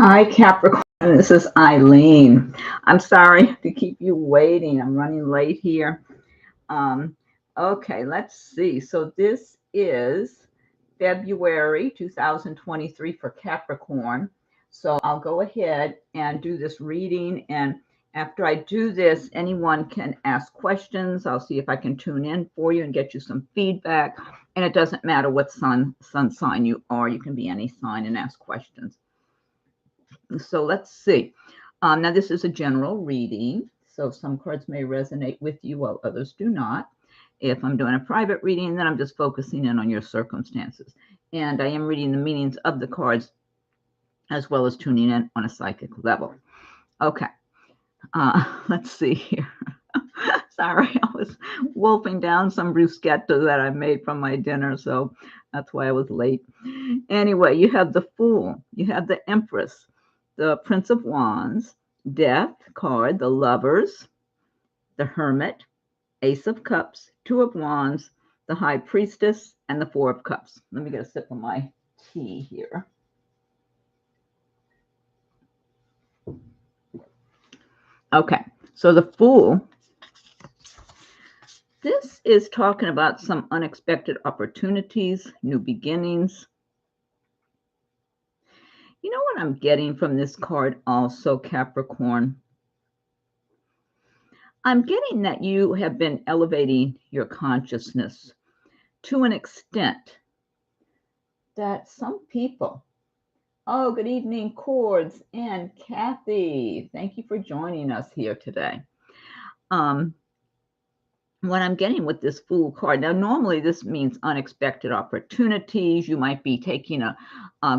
Hi, Capricorn. This is Eileen. I'm sorry to keep you waiting. I'm running late here. Um, okay, let's see. So this is February 2023 for Capricorn. So I'll go ahead and do this reading. And after I do this, anyone can ask questions. I'll see if I can tune in for you and get you some feedback. And it doesn't matter what sun sign you are. You can be any sign and ask questions. So let's see. Now, this is a general reading, so some cards may resonate with you while others do not. If I'm doing a private reading, then I'm just focusing in on your circumstances. And I am reading the meanings of the cards as well as tuning in on a psychic level. Okay, let's see here. Sorry, I was wolfing down some bruschetta that I made from my dinner, so that's why I was late. Anyway, you have the Fool, you have the Empress, the Prince of Wands, Death card, the Lovers, the Hermit, Ace of Cups, Two of Wands, the High Priestess, and the Four of Cups. Let me get a sip of my tea here. Okay, so the Fool, this is talking about some unexpected opportunities, new beginnings. You know what I'm getting from this card also, Capricorn? I'm getting that you have been elevating your consciousness to an extent that some people, oh, good evening, Cords and Kathy. Thank you for joining us here today. What I'm getting with this Fool card, now normally this means unexpected opportunities. You might be taking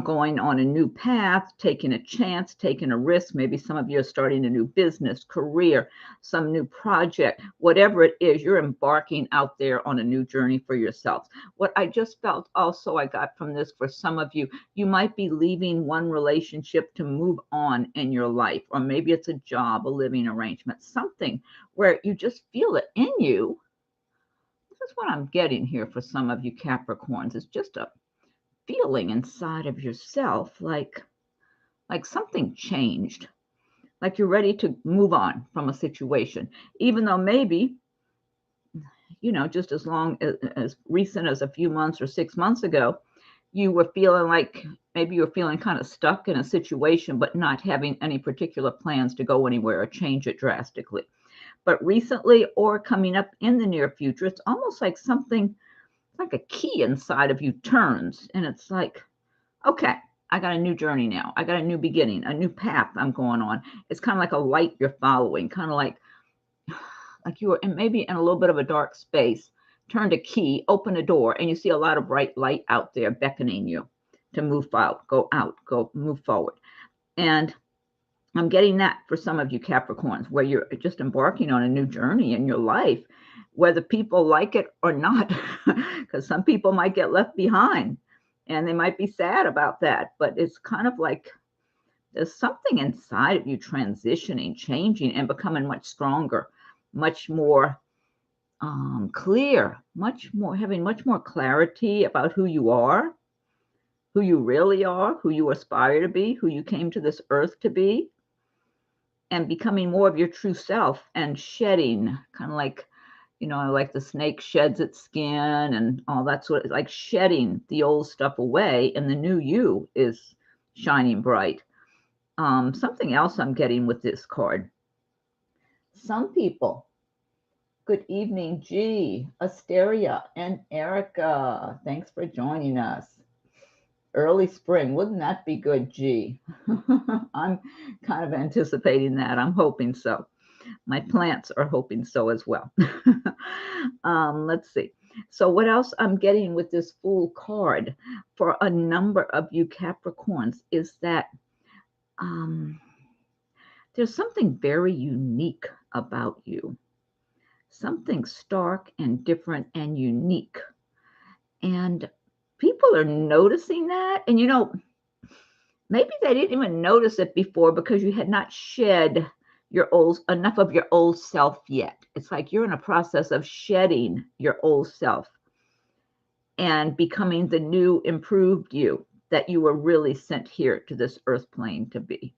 going on a new path, taking a chance, taking a risk. Maybe some of you are starting a new business, career, some new project, whatever it is, you're embarking out there on a new journey for yourself. What I just felt also I got from this, for some of you, you might be leaving one relationship to move on in your life, or maybe it's a job, a living arrangement, something where you just feel it in you. This is what I'm getting here for some of you Capricorns. It's just a feeling inside of yourself, like something changed, like you're ready to move on from a situation, even though maybe, just as long as recent as a few months or 6 months ago, you were feeling like maybe you were feeling kind of stuck in a situation, but not having any particular plans to go anywhere or change it drastically. But recently, or coming up in the near future, it's almost like something, like a key inside of you turns, and it's like, okay, I got a new journey now. I got a new beginning, a new path I'm going on. It's kind of like a light you're following, kind of like you were maybe in a little bit of a dark space, turned a key, open a door, and you see a lot of bright light out there beckoning you to move out, go move forward. And I'm getting that for some of you Capricorns, where you're just embarking on a new journey in your life, whether people like it or not, because some people might get left behind and they might be sad about that. But it's kind of like there's something inside of you transitioning, changing, and becoming much stronger, much more clear, having much more clarity about who you are, who you really are, who you aspire to be, who you came to this earth to be. And becoming more of your true self and shedding, kind of like, like the snake sheds its skin and all that sort of, like shedding the old stuff away, and the new you is shining bright. Something else I'm getting with this card. Some people, good evening, G, Asteria, and Erica. Thanks for joining us. Early spring, wouldn't that be good, G? I'm kind of anticipating that. I'm hoping so. My plants are hoping so as well. Let's see. So what else I'm getting with this Fool card for a number of you Capricorns is that there's something very unique about you. Something stark and different and unique. And people are noticing that. And, maybe they didn't even notice it before because you had not shed enough of your old self yet. It's like you're in a process of shedding your old self and becoming the new, improved you that you were really sent here to this earth plane to be.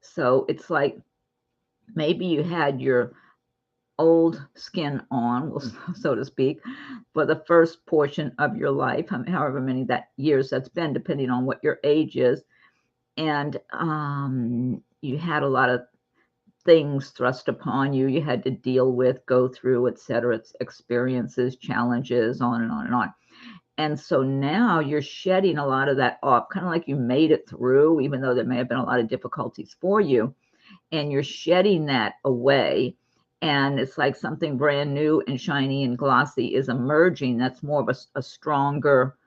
So it's like maybe you had your old skin on, so to speak, for the first portion of your life, however many that years that's been, depending on what your age is. And you had a lot of things thrust upon you. You had to deal with, go through, etc., experiences, challenges, on and on and on. And so now you're shedding a lot of that off, kind of like you made it through, even though there may have been a lot of difficulties for you. And you're shedding that away. And it's like something brand new and shiny and glossy is emerging. That's more of a stronger,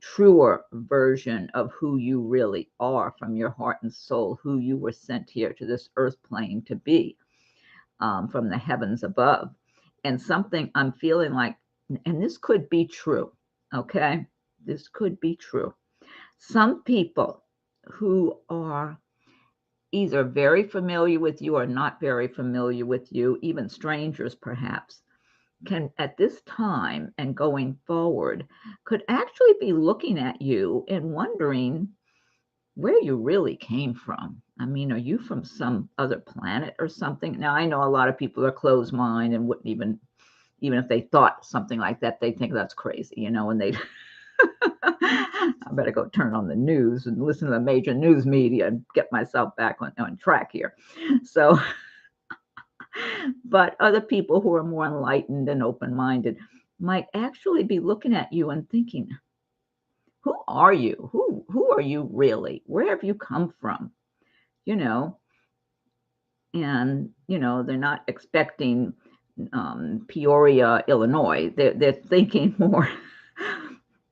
truer version of who you really are from your heart and soul, who you were sent here to this earth plane to be, from the heavens above. And something I'm feeling like, and this could be true, okay? This could be true. Some people who are either very familiar with you or not very familiar with you, even strangers perhaps, can at this time and going forward could actually be looking at you and wondering where you really came from. I mean, are you from some other planet or something? Now, I know a lot of people are closed mind and wouldn't even if they thought something like that, they think that's crazy, you know, and they I better go turn on the news and listen to the major news media and get myself back on track here. So, but other people who are more enlightened and open-minded might actually be looking at you and thinking, who are you? Who are you really? Where have you come from? You know, and, you know, they're not expecting Peoria, Illinois. They're thinking more,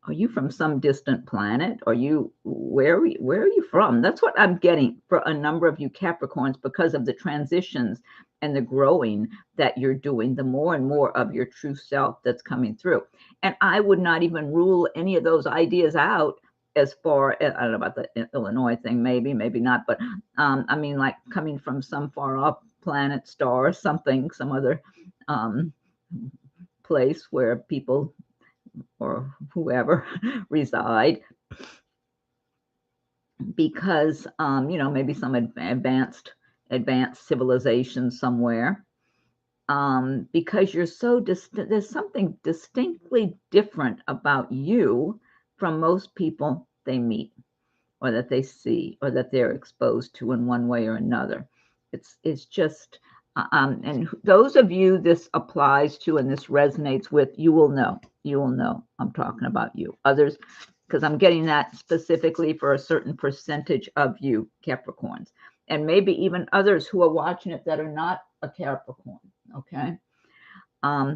are you from some distant planet? Are you, where are you from? That's what I'm getting for a number of you Capricorns, because of the transitions and the growing that you're doing, the more and more of your true self that's coming through. And I would not even rule any of those ideas out as far as, I don't know about the Illinois thing, maybe not, but I mean, like coming from some far off planet, star, something, some other place where people or whoever reside, because you know, maybe some advanced civilization somewhere, because you're so distant. There's something distinctly different about you from most people they meet or that they see or that they're exposed to in one way or another. It's just and those of you this applies to and this resonates with, you will know I'm talking about you. Others, because I'm getting that specifically for a certain percentage of you Capricorns, and maybe even others who are watching it that are not a Capricorn. Okay.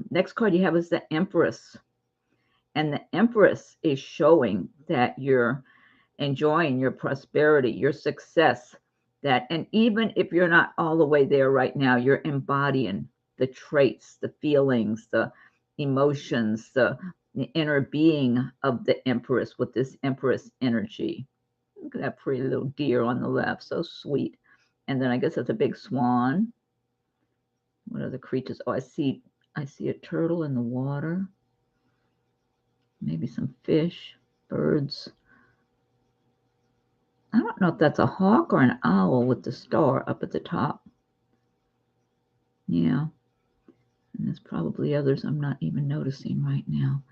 Next card you have is the Empress, and the Empress is showing that you're enjoying your prosperity, your success, that, and even if you're not all the way there right now, you're embodying the traits, the feelings, the emotions, the inner being of the Empress with this Empress energy. Look at that pretty little deer on the left, so sweet. And then I guess that's a big swan. What are the creatures? Oh, I see a turtle in the water. Maybe some fish, birds. I don't know if that's a hawk or an owl with the star up at the top. Yeah. And there's probably others I'm not even noticing right now.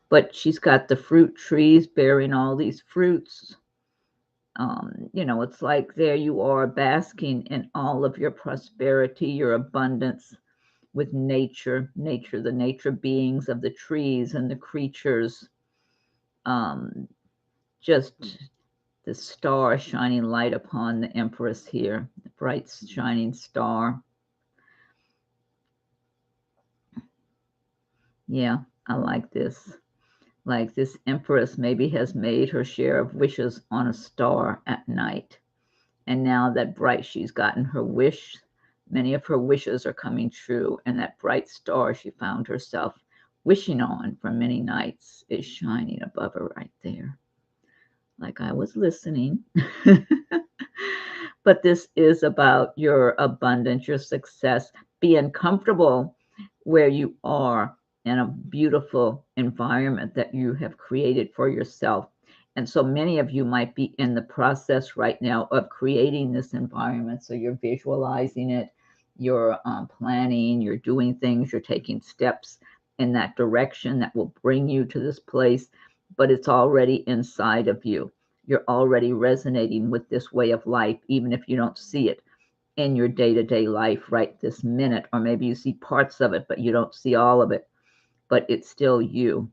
But she's got the fruit trees bearing all these fruits. You know, it's like there you are basking in all of your prosperity, your abundance with nature, the nature beings of the trees and the creatures. Just the star shining light upon the Empress here, the bright shining star. Yeah, I like this. Like this Empress maybe has made her share of wishes on a star at night. And now that bright, she's gotten her wish. Many of her wishes are coming true. And that bright star she found herself wishing on for many nights is shining above her right there. Like I was listening. But this is about your abundance, your success, being comfortable where you are in a beautiful environment that you have created for yourself, And so many of you might be in the process right now of creating this environment. So you're visualizing it, you're planning, you're doing things, you're taking steps in that direction that will bring you to this place, but it's already inside of you. You're already resonating with this way of life, even if you don't see it in your day-to-day life right this minute, or maybe you see parts of it, but you don't see all of it, but it's still you.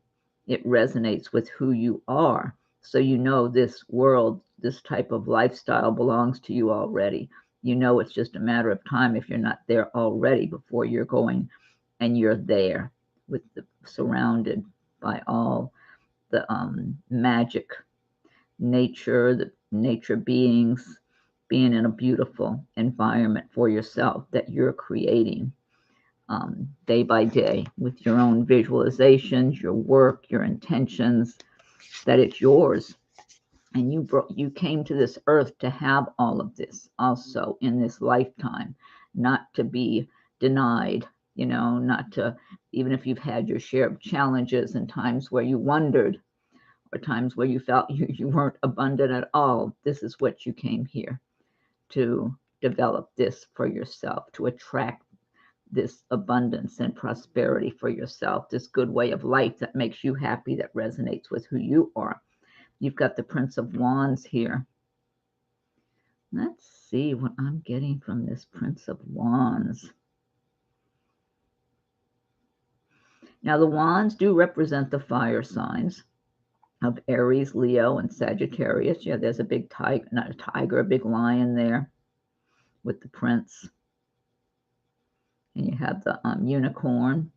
It resonates with who you are. So you know this world, this type of lifestyle belongs to you already. You know it's just a matter of time if you're not there already before you're going and you're there with surrounded by all the magic nature, the nature beings, being in a beautiful environment for yourself that you're creating day by day with your own visualizations, your work, your intentions, that it's yours. And you came to this earth to have all of this also in this lifetime, not to be denied, not to, even if you've had your share of challenges and times where you wondered or times where you felt you weren't abundant at all. This is what you came here to develop this for yourself, to attract this abundance and prosperity for yourself, this good way of life that makes you happy, that resonates with who you are. You've got the Prince of Wands here. Let's see what I'm getting from this Prince of Wands. Now, the wands do represent the fire signs of Aries, Leo, and Sagittarius. Yeah, there's a big tiger, not a tiger, a big lion there with the prince. And you have the unicorn.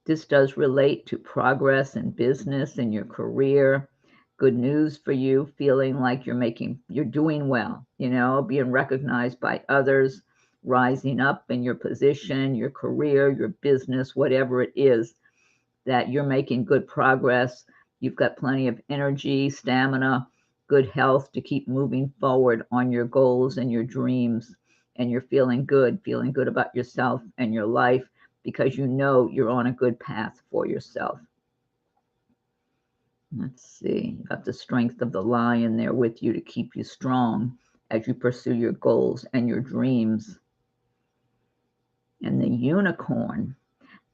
This does relate to progress in business and your career. Good news for you, feeling like you're doing well, being recognized by others, rising up in your position, your career, your business, whatever it is, that you're making good progress. You've got plenty of energy, stamina, good health to keep moving forward on your goals and your dreams. And you're feeling good about yourself and your life because you know you're on a good path for yourself. Let's see, you got the strength of the lion there with you to keep you strong as you pursue your goals and your dreams. And the unicorn.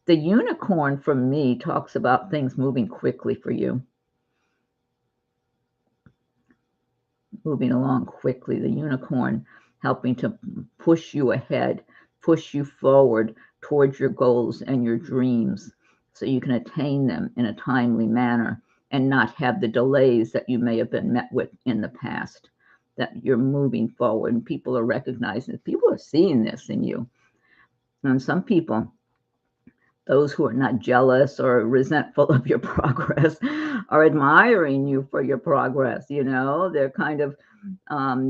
The unicorn, for me, talks about things moving quickly for you. Moving along quickly. The unicorn helping to push you ahead, push you forward towards your goals and your dreams so you can attain them in a timely manner and not have the delays that you may have been met with in the past, that you're moving forward and people are recognizing it. People are seeing this in you. And some people, those who are not jealous or resentful of your progress, are admiring you for your progress. They're kind of,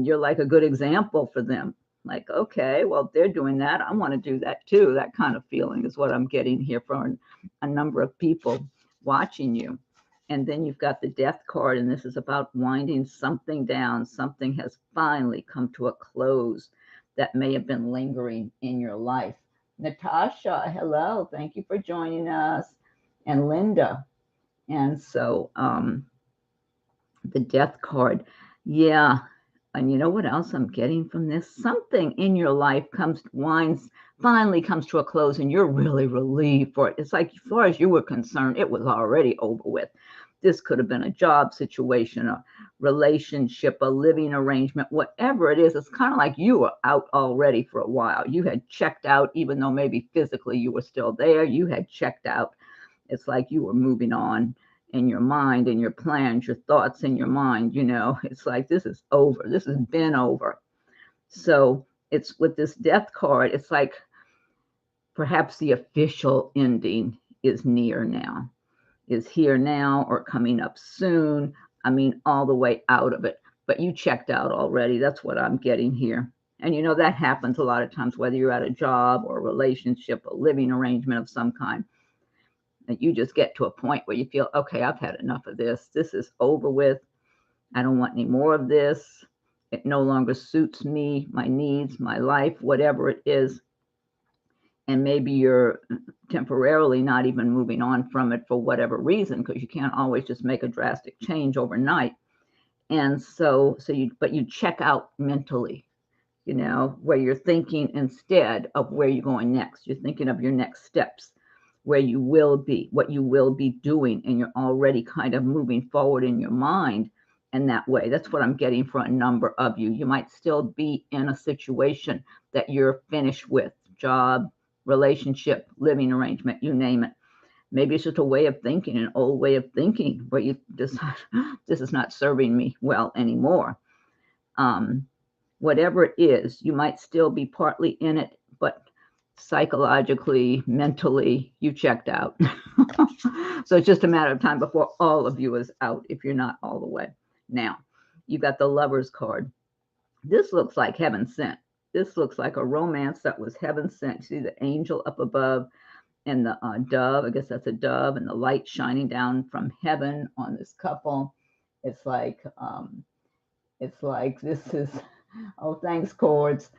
you're like a good example for them. Like, okay, well, they're doing that, I want to do that too. That kind of feeling is what I'm getting here from a number of people watching you. And then you've got the Death card, and this is about winding something down. Something has finally come to a close that may have been lingering in your life. Natasha, hello. Thank you for joining us. And Linda. And so the Death card. Yeah. And you know what else I'm getting from this? Something in your life finally comes to a close and you're really relieved for it. It's like, as far as you were concerned, it was already over with. This could have been a job situation, a relationship, a living arrangement, whatever it is. It's kind of like you were out already for a while. You had checked out, even though maybe physically you were still there. You had checked out. It's like you were moving on in your mind, in your plans, your thoughts in your mind. It's like, this is over. This has been over. So it's with this Death card, it's like perhaps the official ending is near now. Is here now or coming up soon. I mean, all the way out of it. But you checked out already. That's what I'm getting here. And that happens a lot of times, whether you're at a job or a relationship, a living arrangement of some kind. That you just get to a point where you feel, okay, I've had enough of this. This is over with. I don't want any more of this. It no longer suits me, my needs, my life, whatever it is. And maybe you're temporarily not even moving on from it for whatever reason, because you can't always just make a drastic change overnight. And but you check out mentally, where you're thinking instead of where you're going next. You're thinking of your next steps, where you will be, what you will be doing, and you're already kind of moving forward in your mind in that way. That's what I'm getting for a number of you. You might still be in a situation that you're finished with, job, relationship, living arrangement, you name it. Maybe it's just a way of thinking, an old way of thinking, where you decide this is not serving me well anymore. Whatever it is, you might still be partly in it, but psychologically, mentally, you checked out. So it's just a matter of time before all of you is out, if you're not all the way. Now, you got the Lover's card. This looks like heaven sent. This looks like a romance that was heaven sent. See the angel up above and the dove, I guess that's a dove, and the light shining down from heaven on this couple. It's like this is, oh, thanks, cords.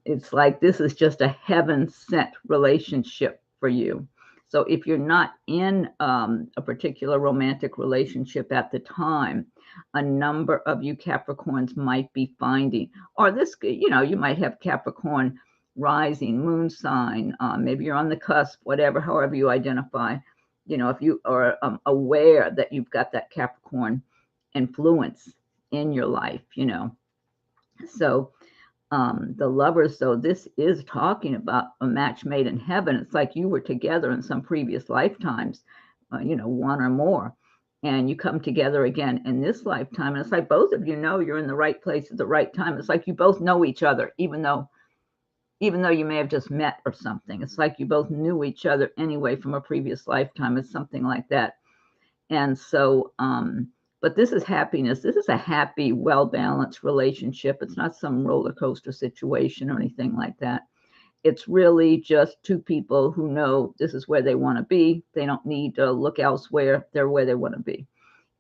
It's like this is just a heaven sent relationship for you. So if you're not in a particular romantic relationship at the time, a number of you Capricorns might be finding, or this, you might have Capricorn rising, moon sign, maybe you're on the cusp, whatever, however you identify, if you are aware that you've got that Capricorn influence in your life, So the Lovers, so this is talking about a match made in heaven. It's like you were together in some previous lifetimes, one or more, and you come together again in this lifetime. And it's like both of you know you're in the right place at the right time. It's like you both know each other, even though you may have just met or something. It's like you both knew each other anyway from a previous lifetime. It's something like that. And so, but this is happiness. This is a happy, well-balanced relationship. It's not some roller coaster situation or anything like that. It's really just two people who know this is where they want to be. They don't need to look elsewhere. They're where they want to be,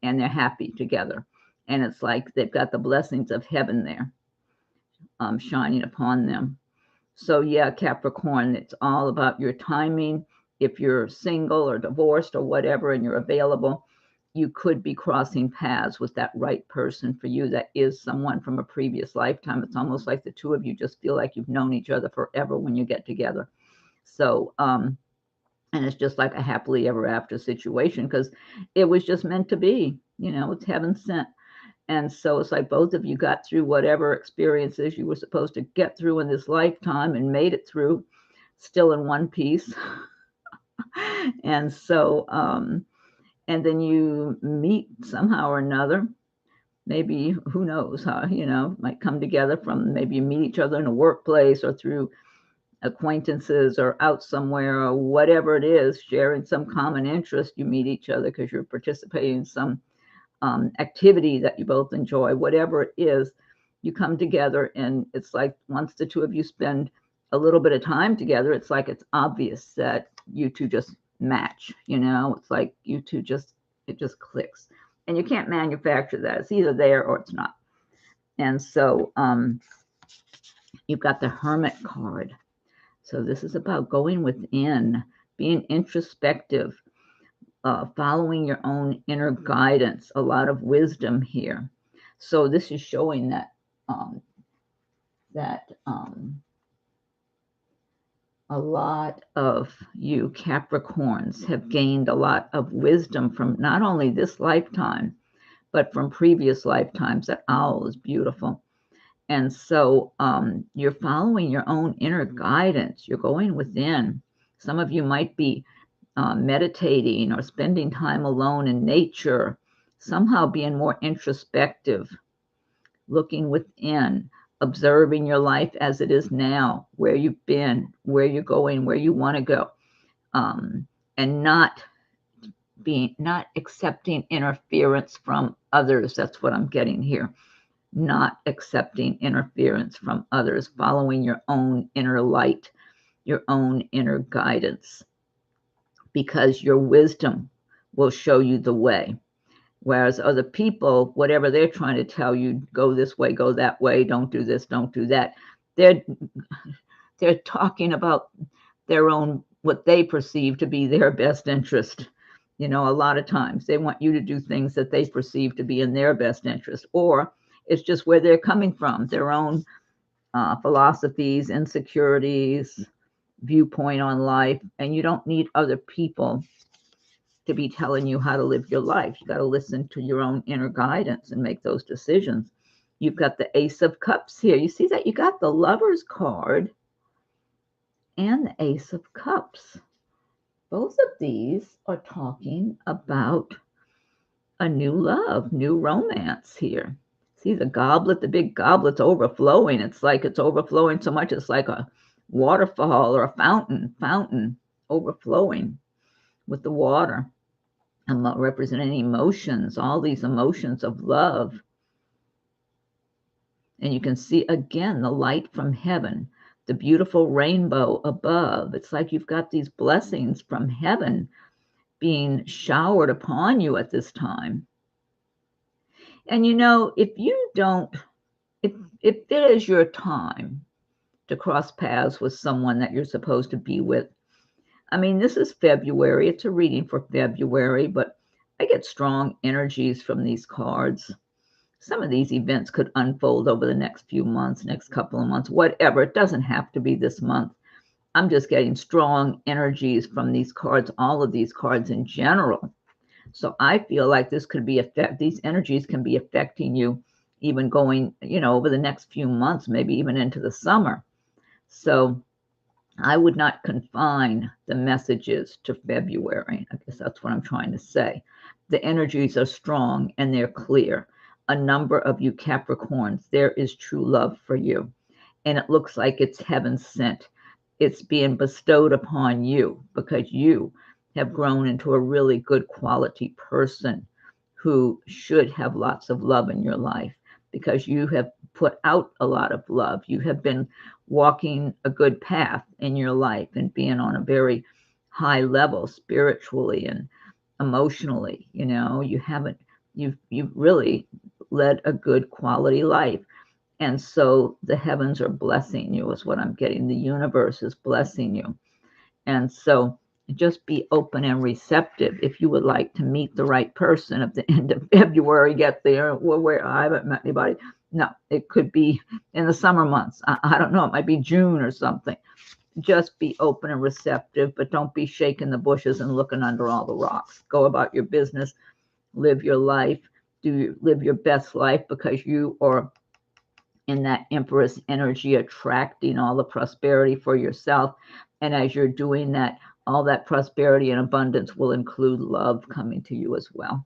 and they're happy together. And it's like they've got the blessings of heaven there shining upon them. So yeah, Capricorn, it's all about your timing. If you're single or divorced or whatever, and you're available, you could be crossing paths with that right person for you. That is someone from a previous lifetime. It's almost like the two of you just feel like you've known each other forever when you get together. So, and it's just like a happily ever after situation, because it was just meant to be, it's heaven sent. And so it's like both of you got through whatever experiences you were supposed to get through in this lifetime and made it through still in one piece. And so, and then you meet somehow or another, maybe, who knows how, might come together from, maybe you meet each other in a workplace or through acquaintances or out somewhere or whatever it is, sharing some common interest. You meet each other because you're participating in some activity that you both enjoy, whatever it is, you come together. And it's like once the two of you spend a little bit of time together, it's like it's obvious that you two just match. It's like you two it just clicks, and you can't manufacture that. It's either there or it's not. And so you've got the Hermit card. So this is about going within, being introspective, following your own inner guidance, a lot of wisdom here. So this is showing that a lot of you Capricorns have gained a lot of wisdom from not only this lifetime, but from previous lifetimes. That owl is beautiful. And so you're following your own inner guidance. You're going within. Some of you might be meditating or spending time alone in nature, somehow being more introspective, looking within, observing your life as it is now, where you've been, where you're going, where you want to go, and not accepting interference from others. That's what I'm getting here. Not accepting interference from others, following your own inner light, your own inner guidance, because your wisdom will show you the way. Whereas other people, whatever they're trying to tell you, go this way, go that way, don't do this, don't do that, they're they're talking about their own, what they perceive to be their best interest. A lot of times they want you to do things that they perceive to be in their best interest, or it's just where they're coming from, their own philosophies, insecurities, viewpoint on life. And you don't need other people to be telling you how to live your life. You got to listen to your own inner guidance and make those decisions. You've got the Ace of Cups here. You see that you got the Lover's card and the Ace of Cups. Both of these are talking about a new love, new romance here. See the goblet, the big goblet's overflowing. It's like it's overflowing so much, it's like a waterfall or a fountain overflowing with the water. I'm representing emotions, all these emotions of love. And you can see again the light from heaven, the beautiful rainbow above. It's like you've got these blessings from heaven being showered upon you at this time. And if you don't, if it is your time to cross paths with someone that you're supposed to be with, I mean, this is February. It's a reading for February, but I get strong energies from these cards. Some of these events could unfold over the next few months, next couple of months, whatever. It doesn't have to be this month. I'm just getting strong energies from these cards, all of these cards in general. So I feel like this could be these energies can be affecting you even going, over the next few months, maybe even into the summer. So I would not confine the messages to February. I guess that's what I'm trying to say. The energies are strong and they're clear. A number of you Capricorns, there is true love for you. And it looks like it's heaven sent. It's being bestowed upon you because you have grown into a really good quality person who should have lots of love in your life because you have put out a lot of love. You have been walking a good path in your life and being on a very high level spiritually and emotionally. You've really led a good quality life. And so the heavens are blessing you is what I'm getting. The universe is blessing you. And so just be open and receptive. If you would like to meet the right person at the end of February, get there. Well, where I haven't met anybody. No, it could be in the summer months. I don't know. It might be June or something. Just be open and receptive, but don't be shaking the bushes and looking under all the rocks. Go about your business. Live your life. Live your best life because you are in that Empress energy, attracting all the prosperity for yourself. And as you're doing that, all that prosperity and abundance will include love coming to you as well.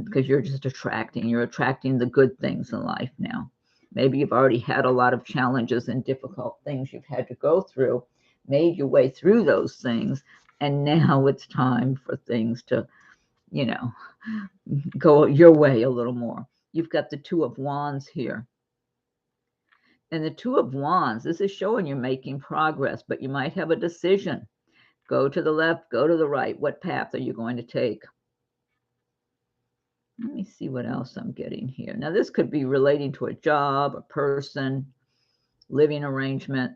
Because you're attracting the good things in life now. Maybe you've already had a lot of challenges and difficult things you've had to go through, made your way through those things. And now it's time for things to, go your way a little more. You've got the Two of Wands here. And the Two of Wands, this is showing you're making progress, but you might have a decision. Go to the left, go to the right. What path are you going to take? Let me see what else I'm getting here. Now, this could be relating to a job, a person, living arrangement.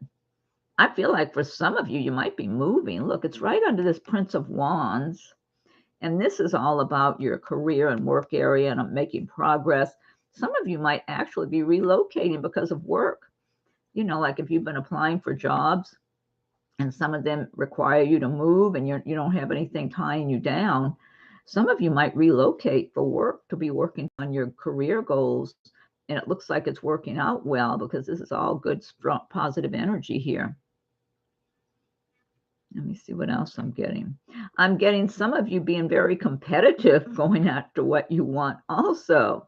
I feel like for some of you, you might be moving. Look, it's right under this Prince of Wands. And this is all about your career and work area and making progress. Some of you might actually be relocating because of work. Like if you've been applying for jobs and some of them require you to move and you don't have anything tying you down. Some of you might relocate for work to be working on your career goals. And it looks like it's working out well because this is all good, strong, positive energy here. Let me see what else I'm getting. I'm getting some of you being very competitive, going after what you want also.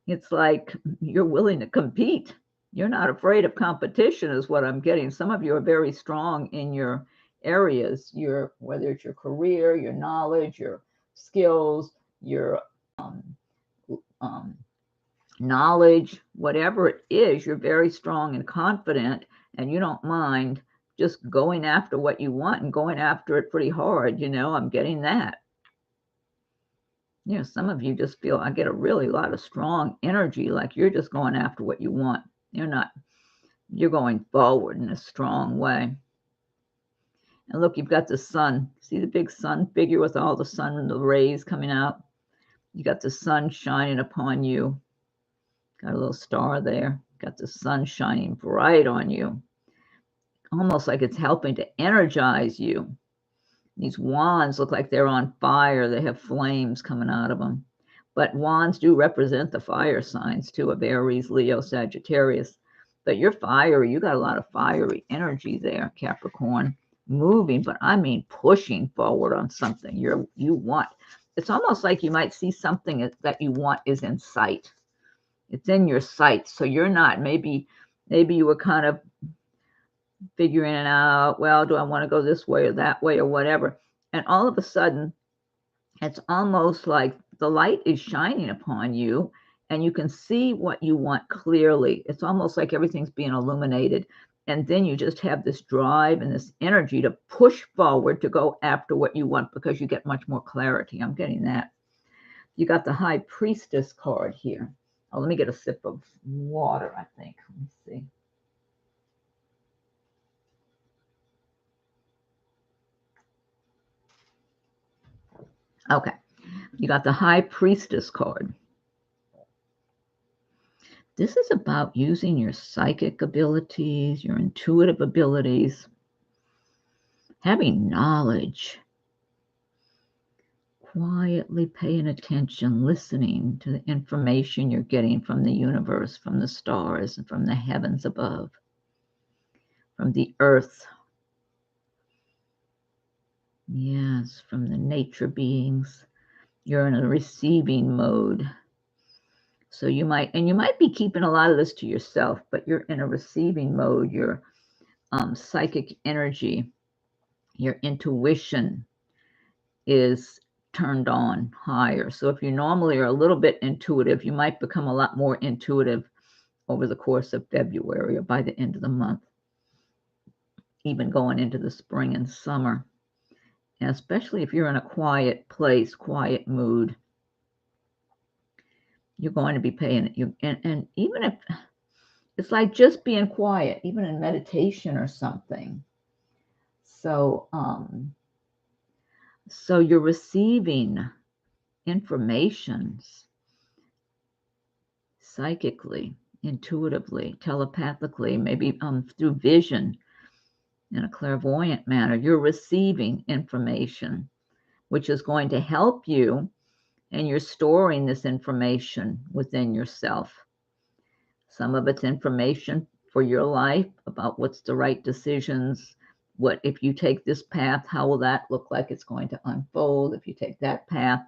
It's like you're willing to compete. You're not afraid of competition is what I'm getting. Some of you are very strong in your areas, whether it's your career, your knowledge, your skills, your knowledge, whatever it is, you're very strong and confident, and you don't mind just going after what you want and going after it pretty hard. I'm getting that. Some of you just feel, I get a really lot of strong energy, like you're just going after what you want. You're not You're going forward in a strong way. And look, you've got the sun. See the big sun figure with all the sun, the rays coming out? You got the sun shining upon you. Got a little star there. Got the sun shining bright on you. Almost like it's helping to energize you. These wands look like they're on fire. They have flames coming out of them. But wands do represent the fire signs too, of Aries, Leo, Sagittarius. But you're fiery. You got a lot of fiery energy there, Capricorn. Moving, but I mean pushing forward on something you want. It's almost like you might see something that you want is in sight. It's in your sight. So you're not, maybe you were kind of figuring it out. Well, do I want to go this way or that way or whatever? And all of a sudden, it's almost like the light is shining upon you and you can see what you want clearly. It's almost like everything's being illuminated. And then you just have this drive and this energy to push forward to go after what you want because you get much more clarity. I'm getting that. You got the High Priestess card here. Oh, let me get a sip of water, I think. Let me see. Okay. You got the High Priestess card. This is about using your psychic abilities, your intuitive abilities, having knowledge, quietly paying attention, listening to the information you're getting from the universe, from the stars, and from the heavens above, from the earth. Yes, from the nature beings. You're in a receiving mode. So you might be keeping a lot of this to yourself, but you're in a receiving mode. Your psychic energy, your intuition is turned on higher. So if you normally are a little bit intuitive, you might become a lot more intuitive over the course of February or by the end of the month, even going into the spring and summer. And especially if you're in a quiet place, quiet mood, you're going to be paying you. And even if it's like just being quiet, even in meditation or something. So, so you're receiving information psychically, intuitively, telepathically, maybe through vision in a clairvoyant manner. You're receiving information, which is going to help you, and you're storing this information within yourself. Some of it's information for your life about what's the right decisions. What if you take this path, how will that look like it's going to unfold if you take that path?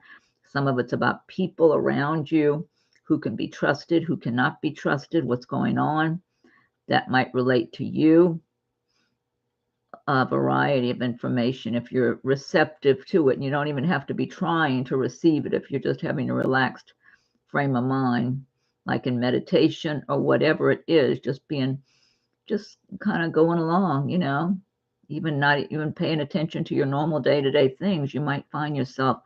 Some of it's about people around you, who can be trusted, who cannot be trusted, what's going on that might relate to you. A variety of information if you're receptive to it, and you don't even have to be trying to receive it if you're just having a relaxed frame of mind, like in meditation or whatever it is, just kind of going along, even not even paying attention to your normal day-to-day things. You might find yourself,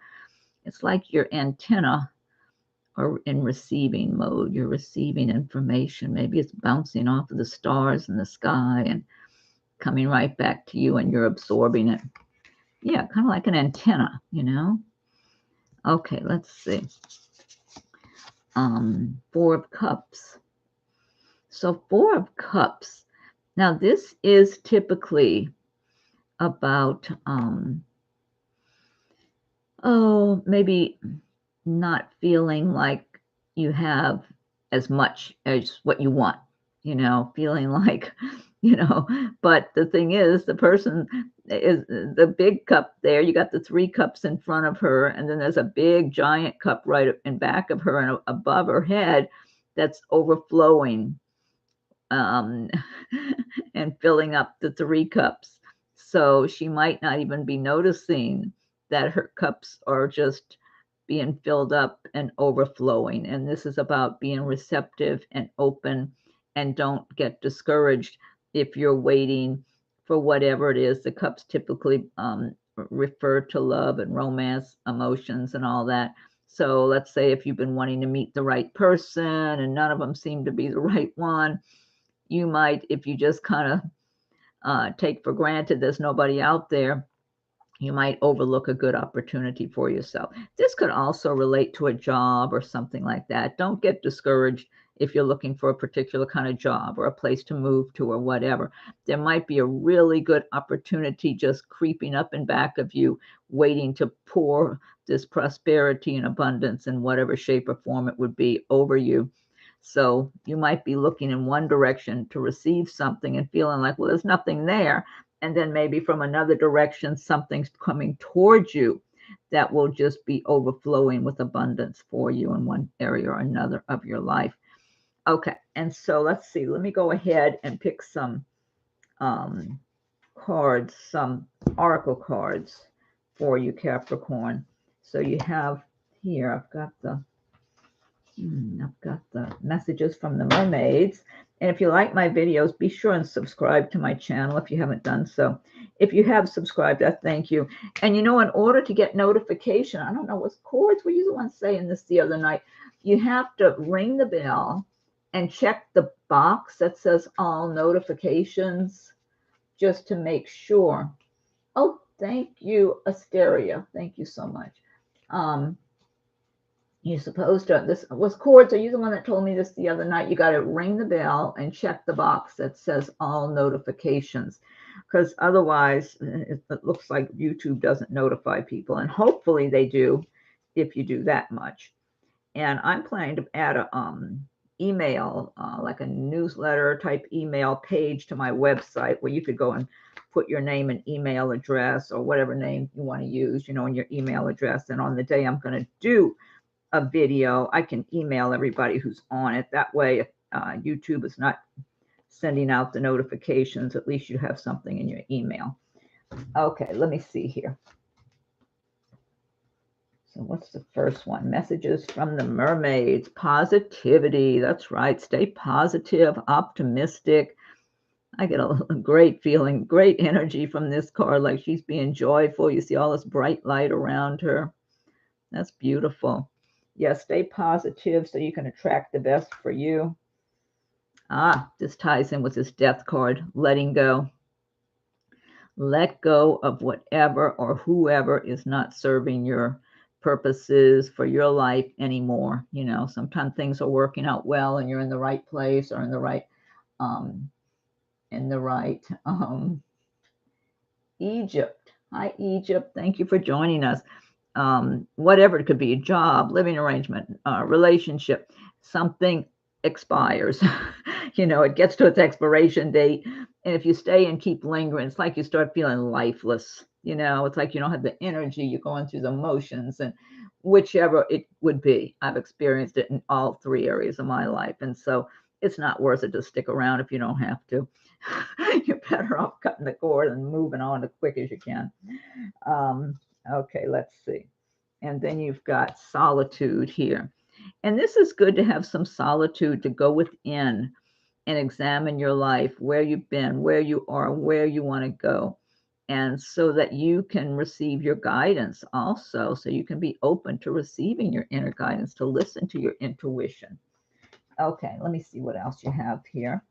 it's like your antenna are in receiving mode. You're receiving information. Maybe it's bouncing off of the stars in the sky and coming right back to you, and you're absorbing it. Yeah, kind of like an antenna, Okay, let's see. Four of Cups. So Four of Cups. Now this is typically about maybe not feeling like you have as much as what you want, feeling like, but the thing is, the person is the big cup there. You got the three cups in front of her, and then there's a big giant cup right in back of her and above her head that's overflowing and filling up the three cups. So she might not even be noticing that her cups are just being filled up and overflowing. And this is about being receptive and open, and don't get discouraged if you're waiting for whatever it is. The cups typically refer to love and romance, emotions, and all that. So let's say if you've been wanting to meet the right person and none of them seem to be the right one, you might, if you just kind of take for granted there's nobody out there, you might overlook a good opportunity for yourself. This could also relate to a job or something like that. Don't get discouraged if you're looking for a particular kind of job or a place to move to or whatever. There might be a really good opportunity just creeping up in back of you, waiting to pour this prosperity and abundance in whatever shape or form it would be over you. So you might be looking in one direction to receive something and feeling like, well, there's nothing there. And then maybe from another direction, something's coming towards you that will just be overflowing with abundance for you in one area or another of your life. Okay, and so let's see. Let me go ahead and pick some cards, some oracle cards for you, Capricorn. So you have here, I've got the messages from the mermaids. And if you like my videos, be sure and subscribe to my channel if you haven't done so. If you have subscribed, I thank you. And you know, in order to get notification, I don't know, what chords were you the one saying this the other night? You have to ring the bell and check the box that says all notifications just to make sure. Oh, thank you, Asteria. Thank you so much. You're supposed to, this was Cords, are you the one that told me this the other night? You got to ring the bell and check the box that says all notifications, because otherwise it looks like YouTube doesn't notify people, and hopefully they do if you do that much. And I'm planning to add a email, like a newsletter type email page to my website where you could go and put your name and email address or whatever name you want to use, you know, in your email address. And on the day I'm going to do a video, I can email everybody who's on it. That way, if YouTube is not sending out the notifications, at least you have something in your email. Okay, let me see here. So what's the first one? Messages from the mermaids. Positivity. That's right. Stay positive, optimistic. I get a great feeling, great energy from this card, like she's being joyful. You see all this bright light around her. That's beautiful. Yeah, stay positive so you can attract the best for you. This ties in with this death card, letting go. Let go of whatever or whoever is not serving your purposes for your life anymore. You know, sometimes things are working out well and you're in the right place or in the right Egypt. Hi, Egypt. Thank you for joining us. Whatever it could be, a job, living arrangement, relationship, something expires. You know, it gets to its expiration date. And if you stay and keep lingering, it's like you start feeling lifeless. You know, it's like you don't have the energy. You're going through the motions, and whichever it would be. I've experienced it in all three areas of my life. And so it's not worth it to stick around if you don't have to. You're better off cutting the cord and moving on as quick as you can. Okay, let's see. And then you've got solitude here. And this is good to have some solitude to go within and examine your life, where you've been, where you are, where you want to go. And so that you can receive your guidance also. So you can be open to receiving your inner guidance, to listen to your intuition. Okay, let me see what else you have here.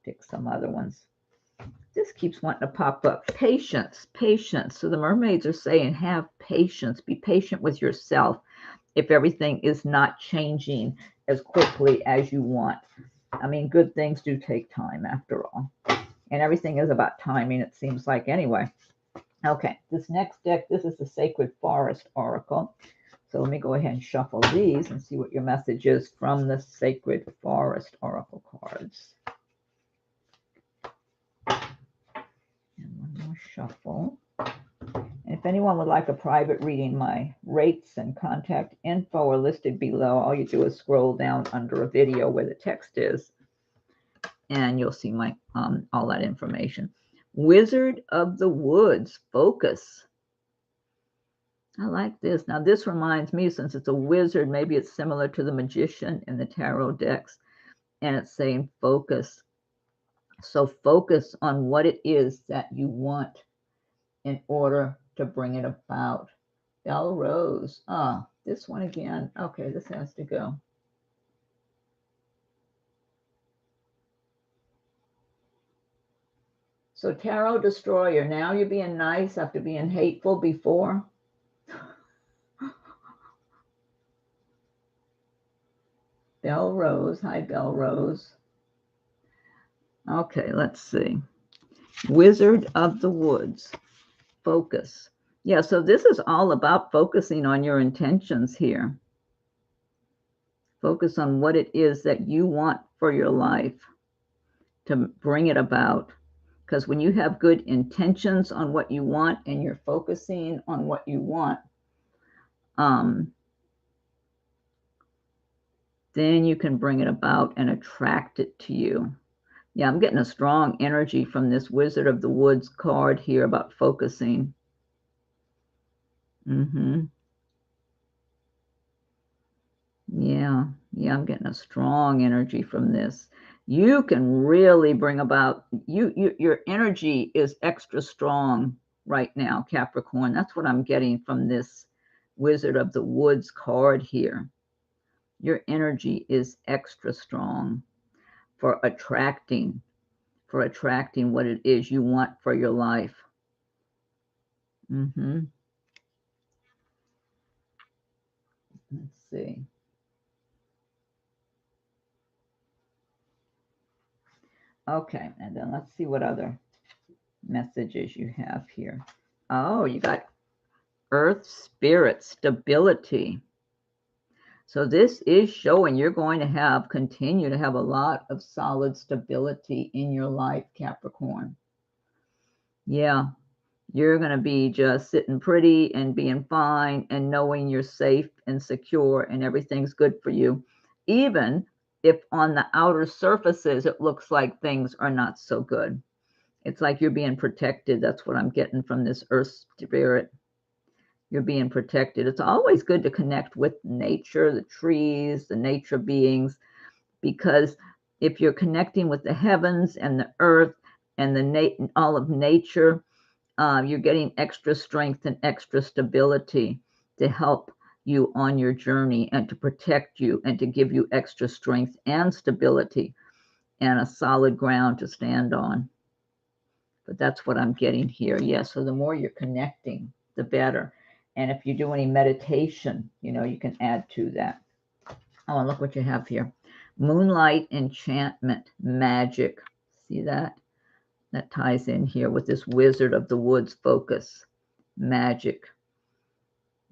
Pick some other ones. This keeps wanting to pop up. Patience, patience. So the mermaids are saying, have patience. Be patient with yourself if everything is not changing as quickly as you want. I mean, good things do take time after all. And everything is about timing, it seems like, anyway. Okay, this next deck, this is the Sacred Forest Oracle. So let me go ahead and shuffle these and see what your message is from the Sacred Forest Oracle cards. And one more shuffle. And if anyone would like a private reading, my rates and contact info are listed below. All you do is scroll down under a video where the text is, and you'll see my all that information. Wizard of the Woods, focus. I like this. Now, this reminds me, since it's a wizard, maybe it's similar to the magician in the tarot decks, and it's saying focus. So focus on what it is that you want in order to bring it about. Bell Rose. This one again. Okay, this has to go. So Tarot Destroyer, now you're being nice after being hateful before. Bell Rose, hi Bell Rose. Okay, let's see. Wizard of the Woods, focus. Yeah, so this is all about focusing on your intentions here. Focus on what it is that you want for your life to bring it about. Because when you have good intentions on what you want and you're focusing on what you want, then you can bring it about and attract it to you. Yeah, I'm getting a strong energy from this Wizard of the Woods card here about focusing. Yeah, I'm getting a strong energy from this. You can really bring about, your energy is extra strong right now, Capricorn. That's what I'm getting from this Wizard of the Woods card here. Your energy is extra strong for attracting what it is you want for your life. Let's see. Okay, and then let's see what other messages you have here. Oh, you got Earth Spirit stability. So this is showing you're going to continue to have a lot of solid stability in your life, Capricorn. Yeah, you're going to be just sitting pretty and being fine and knowing you're safe and secure and everything's good for you. Even if on the outer surfaces, it looks like things are not so good. It's like you're being protected. That's what I'm getting from this Earth Spirit. You're being protected. It's always good to connect with nature, the trees, the nature beings, because if you're connecting with the heavens and the earth and all of nature, you're getting extra strength and extra stability to help you on your journey and to protect you and to give you extra strength and stability and a solid ground to stand on. But that's what I'm getting here. Yeah, so the more you're connecting, the better. And if you do any meditation, you can add to that. Oh, and look what you have here. Moonlight enchantment, magic. See that? That ties in here with this Wizard of the Woods focus. Magic.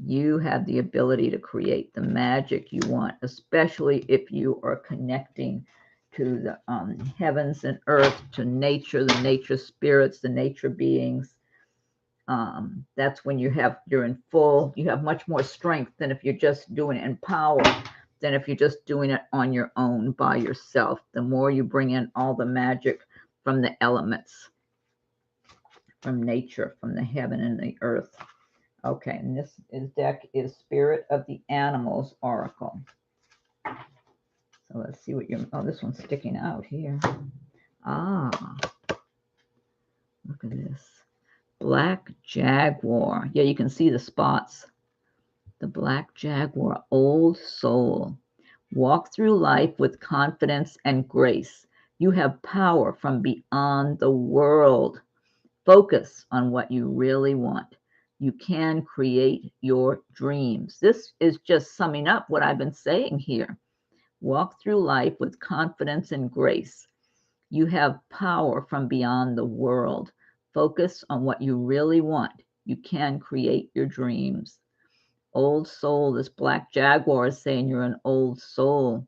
You have the ability to create the magic you want, especially if you are connecting to the heavens and earth, to nature, the nature spirits, the nature beings. That's when you have much more strength than if you're just doing it in power, than if you're just doing it on your own by yourself. The more you bring in all the magic from the elements, from nature, from the heaven and the earth. Okay, and this deck is Spirit of the Animals Oracle. So let's see what this one's sticking out here. Look at this. Black Jaguar. Yeah, you can see the spots. The Black Jaguar, old soul. Walk through life with confidence and grace. You have power from beyond the world. Focus on what you really want. You can create your dreams. This is just summing up what I've been saying here. Walk through life with confidence and grace. You have power from beyond the world. Focus on what you really want. You can create your dreams. Old soul, this Black Jaguar is saying you're an old soul.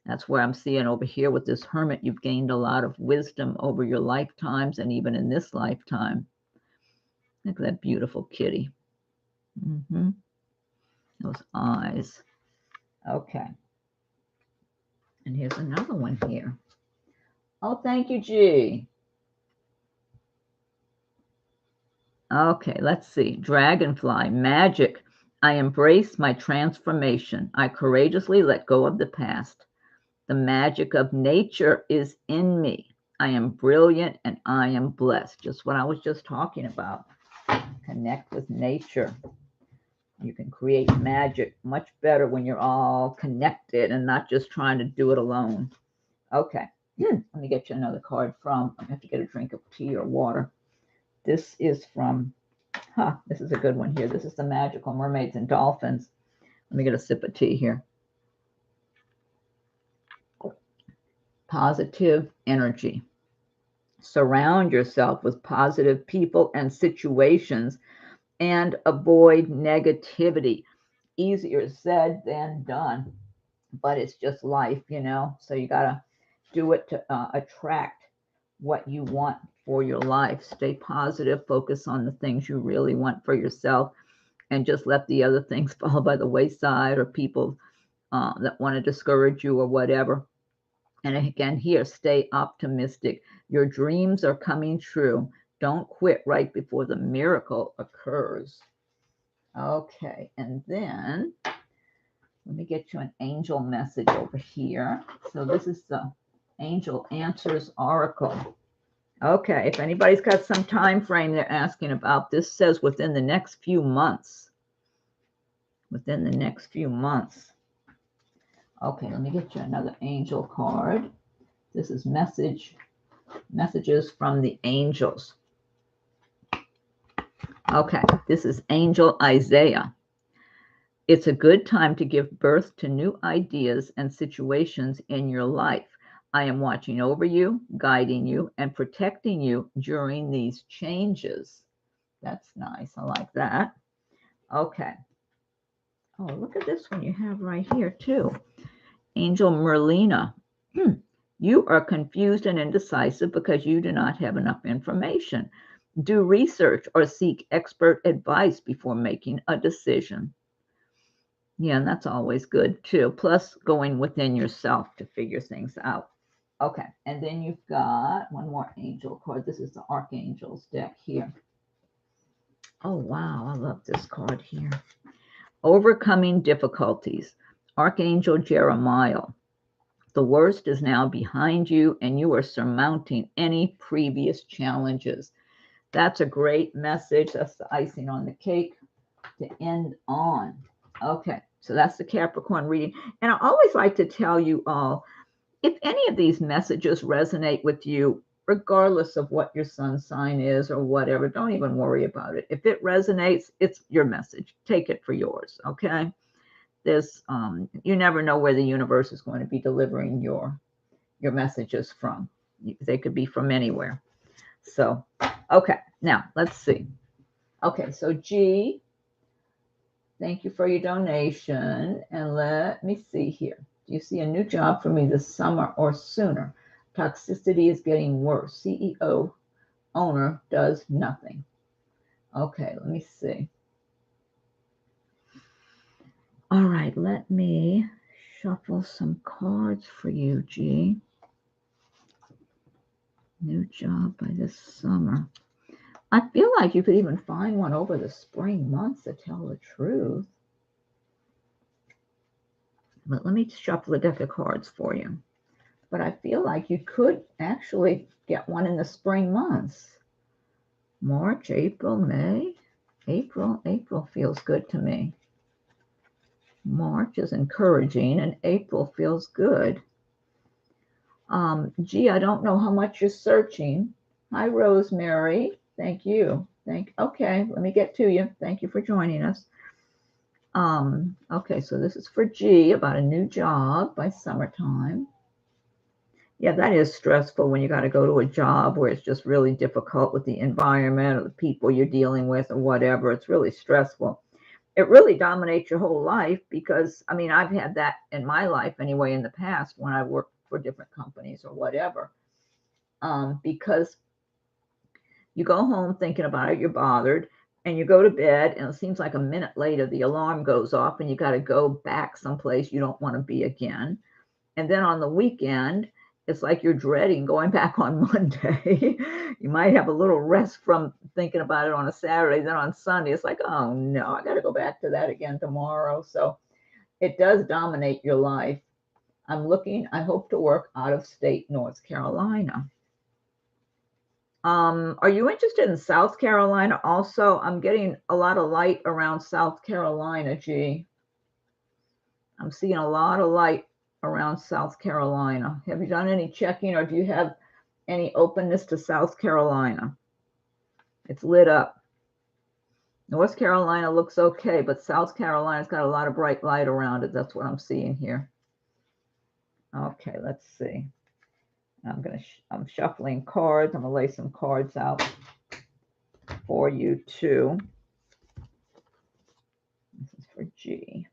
That's where I'm seeing over here with this Hermit, you've gained a lot of wisdom over your lifetimes and even in this lifetime. Look at that beautiful kitty. Those eyes. Okay. And here's another one here. Oh, thank you, G. Okay, let's see. Dragonfly, magic. I embrace my transformation. I courageously let go of the past. The magic of nature is in me. I am brilliant and I am blessed. Just what I was just talking about. Connect with nature. You can create magic much better when you're all connected and not just trying to do it alone. Okay, Let me get you another card from, I have to get a drink of tea or water. This is from, this is a good one here. This is the Magical Mermaids and Dolphins. Let me get a sip of tea here. Positive energy. Surround yourself with positive people and situations and avoid negativity. Easier said than done, but it's just life, you know. So you got to do it to attract what you want for your life. Stay positive, focus on the things you really want for yourself, and just let the other things fall by the wayside, or people that want to discourage you or whatever. And again, here, stay optimistic. Your dreams are coming true. Don't quit right before the miracle occurs. Okay, and then let me get you an angel message over here. So this is the Angel Answers Oracle. Okay, if anybody's got some time frame they're asking about, this says within the next few months. Within the next few months. Okay, let me get you another angel card. This is messages from the angels. Okay, this is Angel Isaiah. It's a good time to give birth to new ideas and situations in your life. I am watching over you, guiding you, and protecting you during these changes. That's nice. I like that. Okay. Oh, look at this one you have right here, too. Angel Merlina. You are confused and indecisive because you do not have enough information. Do research or seek expert advice before making a decision. Yeah, and that's always good too. Plus, going within yourself to figure things out. Okay, and then you've got one more angel card. This is the Archangel's deck here. Oh, wow, I love this card here. Overcoming difficulties. Archangel Jeremiah. The worst is now behind you, and you are surmounting any previous challenges. That's a great message. That's the icing on the cake to end on. Okay, so that's the Capricorn reading. And I always like to tell you all, if any of these messages resonate with you, regardless of what your sun sign is or whatever, don't even worry about it. If it resonates, it's your message. Take it for yours, okay? There's you never know where the universe is going to be delivering your messages from. They could be from anywhere. So, okay, now let's see. Okay, so G, thank you for your donation. And let me see here. Do you see a new job for me this summer or sooner? Toxicity is getting worse. CEO, owner does nothing. Okay, let me see. All right, let me shuffle some cards for you, G. New job by this summer. I feel like you could even find one over the spring months, to tell the truth. But let me shuffle a deck of cards for you. But I feel like you could actually get one in the spring months. March, April, May. April feels good to me. March is encouraging, and April feels good. Gee, I don't know how much you're searching. Hi, Rosemary. Thank you. Okay, let me get to you. Thank you for joining us. Okay, so this is for G, about a new job by summertime. Yeah, that is stressful when you got to go to a job where it's just really difficult with the environment or the people you're dealing with or whatever. It's really stressful. It really dominates your whole life because, I mean, I've had that in my life anyway in the past when I worked for different companies or whatever. Because you go home thinking about it, you're bothered, and you go to bed, and it seems like a minute later the alarm goes off and you got to go back someplace you don't want to be again. And then on the weekend, it's like you're dreading going back on Monday. You might have a little rest from thinking about it on a Saturday. Then on Sunday, it's like, oh no, I got to go back to that again tomorrow. So it does dominate your life. I hope to work out of state, North Carolina. Are you interested in South Carolina also? I'm getting a lot of light around South Carolina, G. I'm seeing a lot of light around South Carolina? Have you done any checking, or do you have any openness to South Carolina? It's lit up. North Carolina looks okay, but South Carolina's got a lot of bright light around it. That's what I'm seeing here. Okay, let's see. I'm shuffling cards. I'm gonna lay some cards out for you too. This is for G.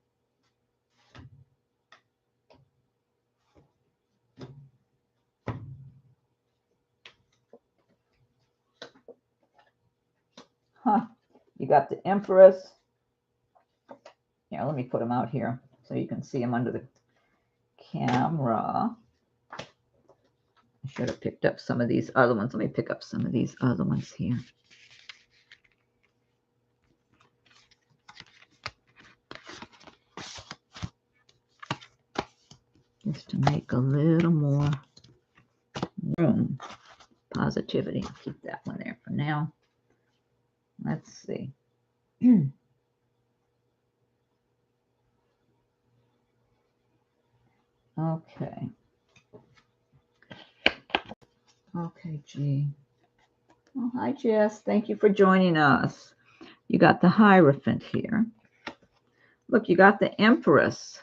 Huh. You got the Empress. Yeah, let me put them out here so you can see them under the camera. I should have picked up some of these other ones. Let me pick up some of these other ones here. Just to make a little more room. Positivity. I'll keep that one there for now. Let's see. Okay. Okay, G. Oh, hi, Jess. Thank you for joining us. You got the Hierophant here. Look, you got the Empress.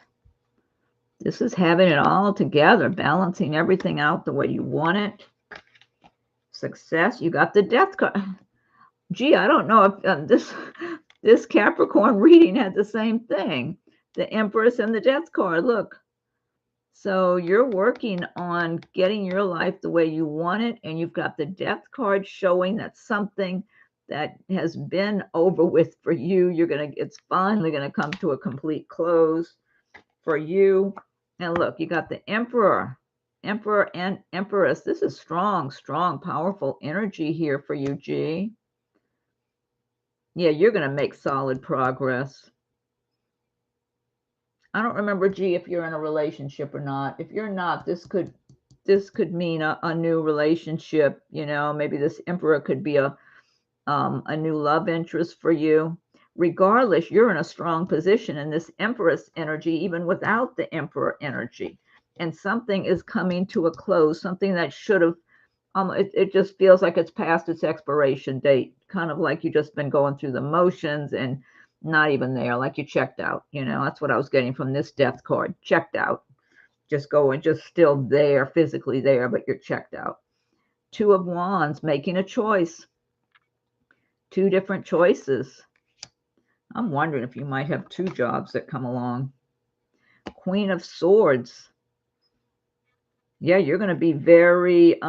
This is having it all together, balancing everything out the way you want it. Success. You got the Death card. Gee, I don't know if this Capricorn reading had the same thing. The Empress and the Death card. Look. So you're working on getting your life the way you want it, and you've got the Death card showing that something that has been over with for you, it's finally gonna come to a complete close for you. And look, you got the Emperor and Empress. This is strong, powerful energy here for you, G. Yeah, you're gonna make solid progress. I don't remember, G, if you're in a relationship or not. If you're not, this could mean a new relationship. You know, maybe this Emperor could be a new love interest for you. Regardless, you're in a strong position in this Empress energy, even without the Emperor energy. And something is coming to a close, something that should have, it just feels like it's past its expiration date, kind of like you've just been going through the motions and not even there, like you checked out. You know, that's what I was getting from this Death card. Checked out. Just still there, physically there, but you're checked out. Two of Wands, making a choice. Two different choices. I'm wondering if you might have two jobs that come along. Queen of Swords. Yeah, you're going to be very,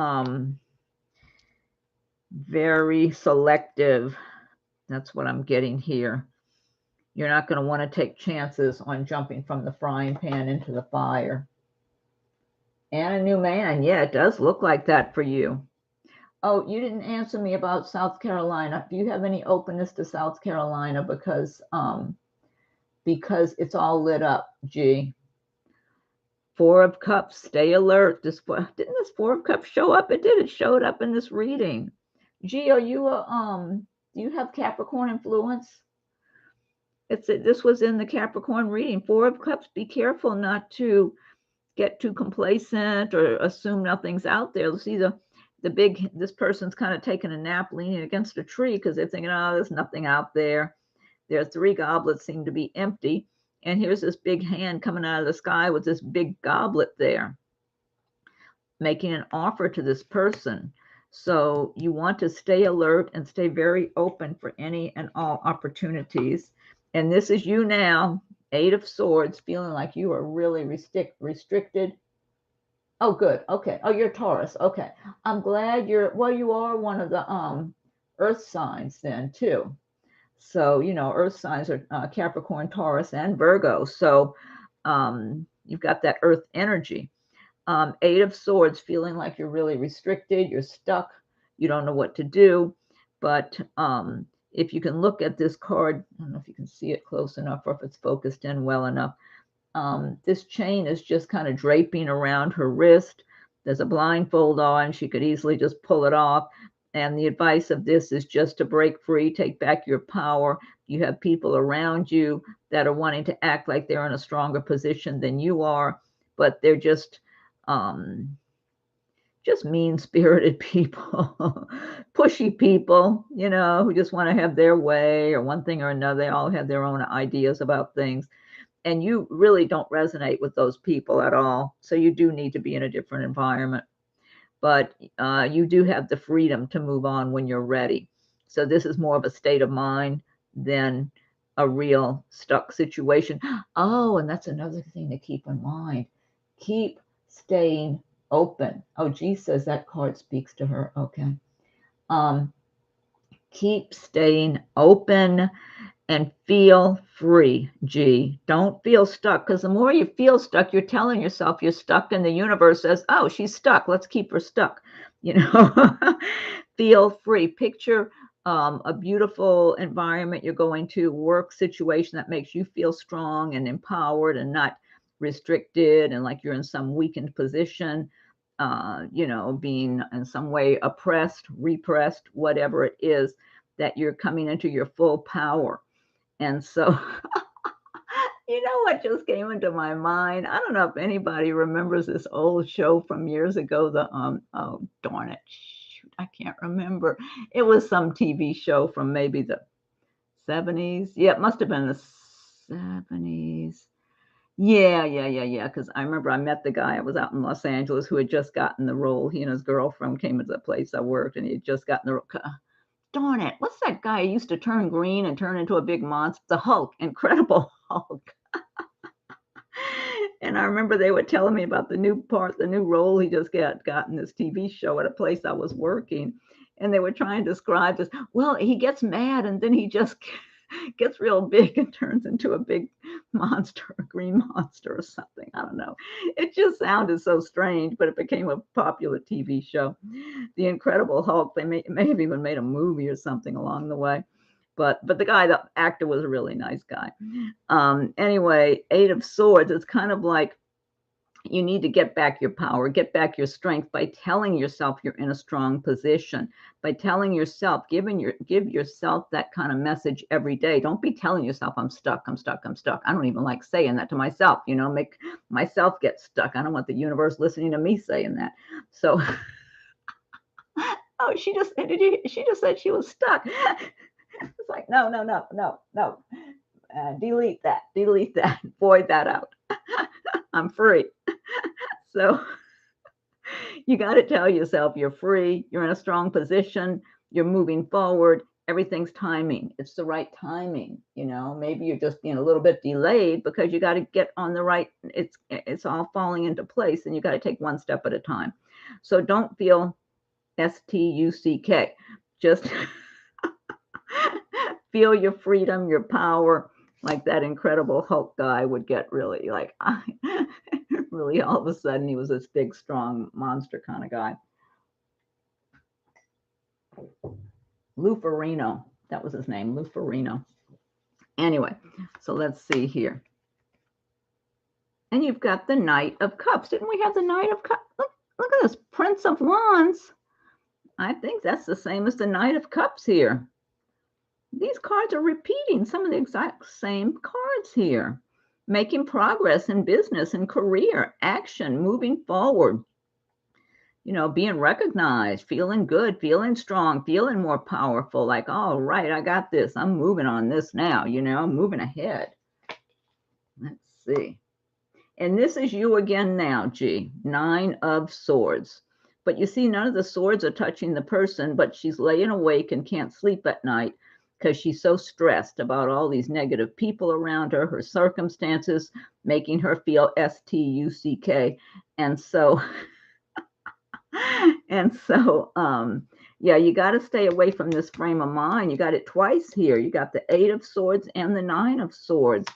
very selective. That's what I'm getting here. You're not going to want to take chances on jumping from the frying pan into the fire. And a new man. Yeah, it does look like that for you. Oh, you didn't answer me about South Carolina. Do you have any openness to South Carolina? Because it's all lit up, G. Four of Cups, stay alert. Didn't this Four of Cups show up? It did. It showed up in this reading. G, are you do you have Capricorn influence? This was in the Capricorn reading. Four of Cups, be careful not to get too complacent or assume nothing's out there. See this person's kind of taking a nap leaning against a tree because they're thinking, oh, there's nothing out there. Their three goblets seem to be empty. And here's this big hand coming out of the sky with this big goblet there, making an offer to this person. So you want to stay alert and stay very open for any and all opportunities. And this is you now, Eight of Swords, feeling like you are really restricted. Oh, good. Okay. Oh, you're Taurus. Okay. I'm glad you are one of the earth signs then too. So, you know, earth signs are Capricorn, Taurus, and Virgo. So you've got that earth energy. Eight of Swords, feeling like you're really restricted, you're stuck, you don't know what to do. But if you can look at this card, I don't know if you can see it close enough or if it's focused in well enough. This chain is just kind of draping around her wrist. There's a blindfold on. She could easily just pull it off. And the advice of this is just to break free, take back your power. You have people around you that are wanting to act like they're in a stronger position than you are. but they're just mean-spirited people, pushy people, you know, who just want to have their way or one thing or another. They all have their own ideas about things. And you really don't resonate with those people at all. So you do need to be in a different environment. But you do have the freedom to move on when you're ready. So this is more of a state of mind than a real stuck situation. Oh, and that's another thing to keep in mind. Keep staying open. Oh, G says that card speaks to her. Okay. Keep staying open and feel free, G. Don't feel stuck, because the more you feel stuck, you're telling yourself you're stuck, and the universe says, oh, she's stuck. Let's keep her stuck. You know, feel free. Picture a beautiful environment you're going to, work situation that makes you feel strong and empowered and not restricted and like you're in some weakened position, you know, being in some way oppressed, repressed, whatever it is, that you're coming into your full power. And so, you know what just came into my mind? I don't know if anybody remembers this old show from years ago. Oh, darn it. Shoot, I can't remember. It was some TV show from maybe the 70s. Yeah, it must have been the 70s. Yeah. Because I remember I met the guy. I was out in Los Angeles who had just gotten the role. He and his girlfriend came to the place I worked, and he had just gotten the role. Darn it. What's that guy who used to turn green and turn into a big monster? The Hulk, Incredible Hulk. And I remember they were telling me about the new role he just got in this TV show at a place I was working. And they were trying to describe this. Well, he gets mad and then he just gets real big and turns into a big monster, a green monster or something. I don't know. It just sounded so strange, but it became a popular TV show. The Incredible Hulk, they may have even made a movie or something along the way. But the actor was a really nice guy. Anyway, Eight of Swords, it's kind of like you need to get back your power, get back your strength by telling yourself you're in a strong position, by telling yourself, give yourself that kind of message every day. Don't be telling yourself, I'm stuck. I don't even like saying that to myself, you know, make myself get stuck. I don't want the universe listening to me saying that. So, oh, she just said she was stuck. It's like, no. Delete that, void that out. I'm free. So you got to tell yourself you're free, you're in a strong position, you're moving forward, everything's timing. It's the right timing, you know. Maybe you're just being a little bit delayed because you got to get on the right, it's all falling into place, and you got to take one step at a time. So don't feel stuck. Just feel your freedom, your power, like that Incredible Hulk guy would get really like, really all of a sudden he was this big, strong monster kind of guy. Lou Ferrigno, that was his name, Lou Ferrigno. Anyway, so let's see here. And you've got the Knight of Cups. Didn't we have the Knight of Cups? Look at this, Prince of Wands. I think that's the same as the Knight of Cups here. These cards are repeating some of the exact same cards here. Making progress in business and career, action, moving forward. You know, being recognized, feeling good, feeling strong, feeling more powerful. Like, all right, I got this. I'm moving on this now, you know, I'm moving ahead. Let's see. And this is you again now, G. 9 of Swords. But you see, none of the swords are touching the person, but she's laying awake and can't sleep at night because she's so stressed about all these negative people around her, her circumstances, making her feel stuck. And so, yeah, you got to stay away from this frame of mind. You got it twice here. You got the 8 of Swords and the 9 of Swords.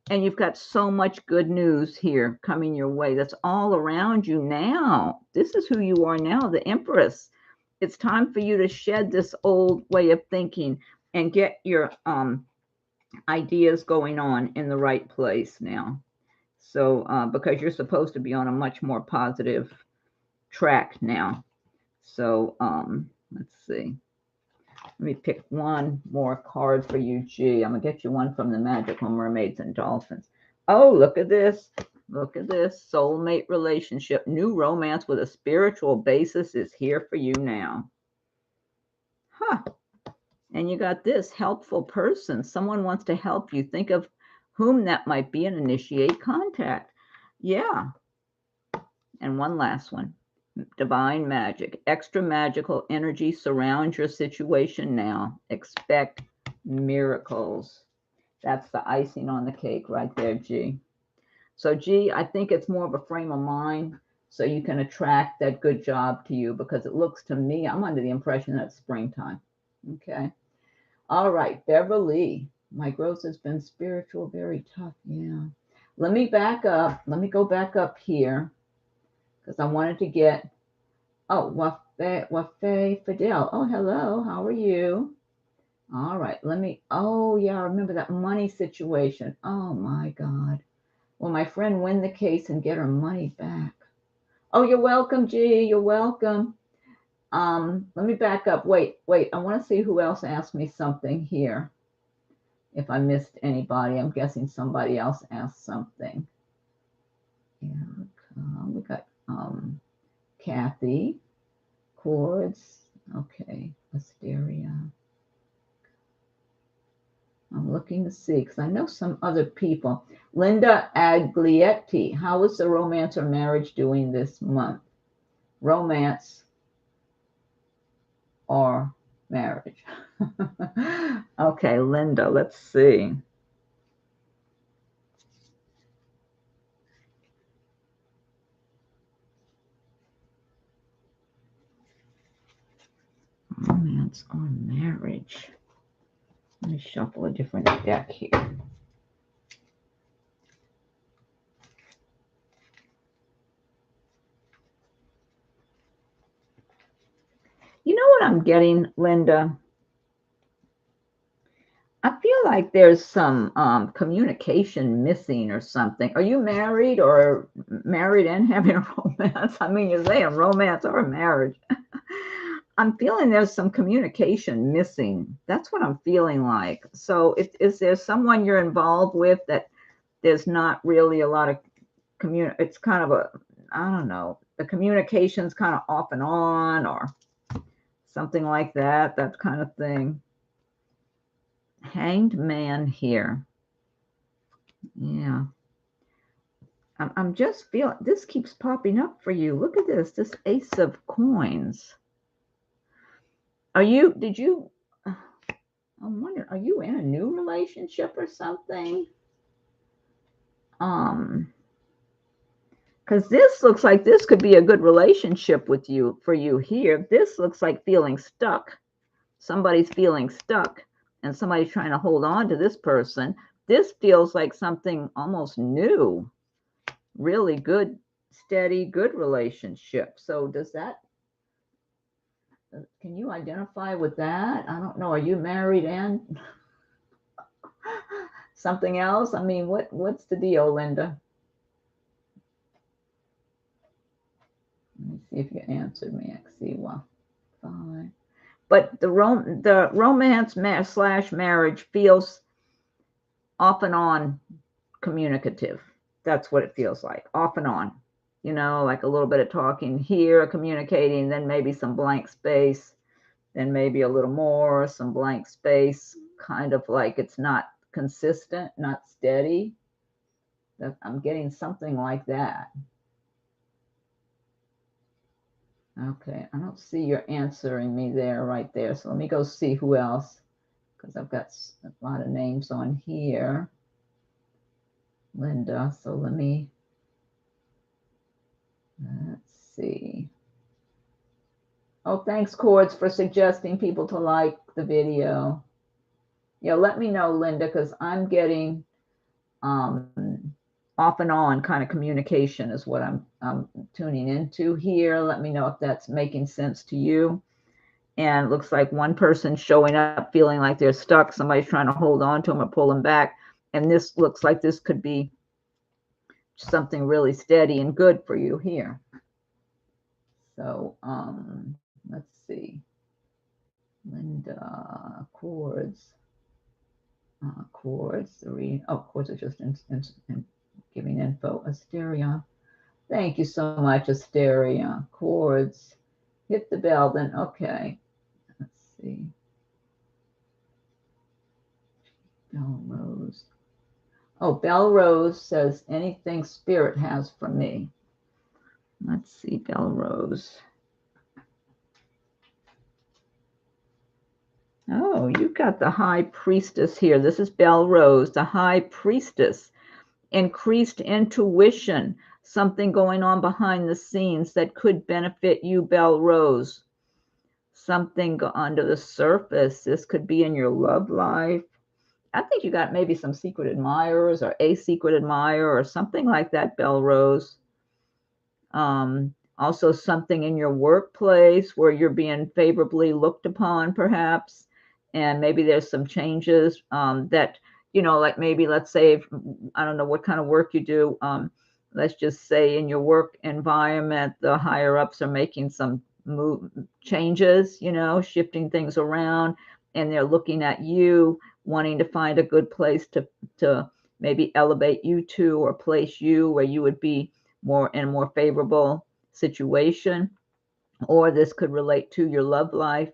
And you've got so much good news here coming your way. That's all around you now. This is who you are now, the Empress. It's time for you to shed this old way of thinking and get your ideas going on in the right place now. So, because you're supposed to be on a much more positive track now. So, let's see. Let me pick one more card for you, G. I'm going to get you one from the Magical Mermaids and Dolphins. Oh, look at this. Look at this. Soulmate relationship. New romance with a spiritual basis is here for you now. Huh. And you got this. Helpful person. Someone wants to help you. Think of whom that might be and initiate contact. Yeah. And one last one. Divine magic. Extra magical energy surrounds your situation now. Expect miracles. That's the icing on the cake right there, G. So, G, I think it's more of a frame of mind so you can attract that good job to you, because it looks to me, I'm under the impression that it's springtime. Okay. All right, Beverly. My growth has been spiritual, very tough. Yeah. Let me back up. Let me go back up here because I wanted to get, oh, Wafe Fidel. Oh, hello. How are you? All right. Oh, yeah, I remember that money situation. Oh, my God. Will my friend win the case and get her money back? Oh, you're welcome, G. You're welcome. Let me back up. Wait. I want to see who else asked me something here. If I missed anybody, I'm guessing somebody else asked something. Yeah, we got Kathy, Chords. Okay, Wisteria. I'm looking to see because I know some other people. Linda Aglietti. How is the romance or marriage doing this month? Romance or marriage? Okay, Linda, let's see. Romance or marriage? Let me shuffle a different deck here. You know what I'm getting, Linda? I feel like there's some communication missing or something. Are you married or married and having a romance? I mean, you're saying romance or marriage. I'm feeling there's some communication missing. That's what I'm feeling like. So is there someone you're involved with that there's not really a lot of it's kind of I don't know, the communication's kind of off and on or something like that kind of thing. Hanged man here. Yeah. I'm just feeling this keeps popping up for you. Look at this Ace of Coins. I'm wondering, are you in a new relationship or something? Because this looks like this could be a good relationship for you here. This looks like feeling stuck. Somebody's feeling stuck and somebody's trying to hold on to this person. This feels like something almost new. Really good, steady, good relationship. So can you identify with that? I don't know. Are you married and something else? I mean, what's the deal, Linda? Let me see if you answered me. I see one. Fine. But the romance / marriage feels off and on communicative. That's what it feels like, off and on. You know, like a little bit of talking here, communicating, then maybe some blank space, then maybe a little more, some blank space, kind of like it's not consistent, not steady. I'm getting something like that. Okay, I don't see you're answering me right there. So let me go see who else, because I've got a lot of names on here. Linda, so let's see. Oh, thanks, Cords, for suggesting people to like the video. Yeah, let me know, Linda, because I'm getting off and on kind of communication is what I'm tuning into here. Let me know if that's making sense to you. And it looks like one person showing up feeling like they're stuck. Somebody's trying to hold on to them or pull them back. And this looks like this could be something really steady and good for you here. So let's see. Linda, Cords, Doreen. Oh, Cords are just in giving info. Asteria. Thank you so much, Asteria. Chords. Hit the bell then. Okay. Let's see. Bell Rose. Oh, Bell Rose says anything spirit has for me. Let's see, Bell Rose. Oh, you've got the High Priestess here. This is Bell Rose, the High Priestess. Increased intuition, something going on behind the scenes that could benefit you, Bell Rose. Something under the surface. This could be in your love life. I think you got maybe some secret admirers or a secret admirer or something like that, Bell Rose. Also something in your workplace where you're being favorably looked upon, perhaps. And maybe there's some changes that, you know, like maybe let's say, if, I don't know what kind of work you do. Let's just say in your work environment, the higher ups are making some changes, you know, shifting things around, and they're looking at you, wanting to find a good place to maybe elevate you to or place you where you would be more in a more favorable situation. Or this could relate to your love life,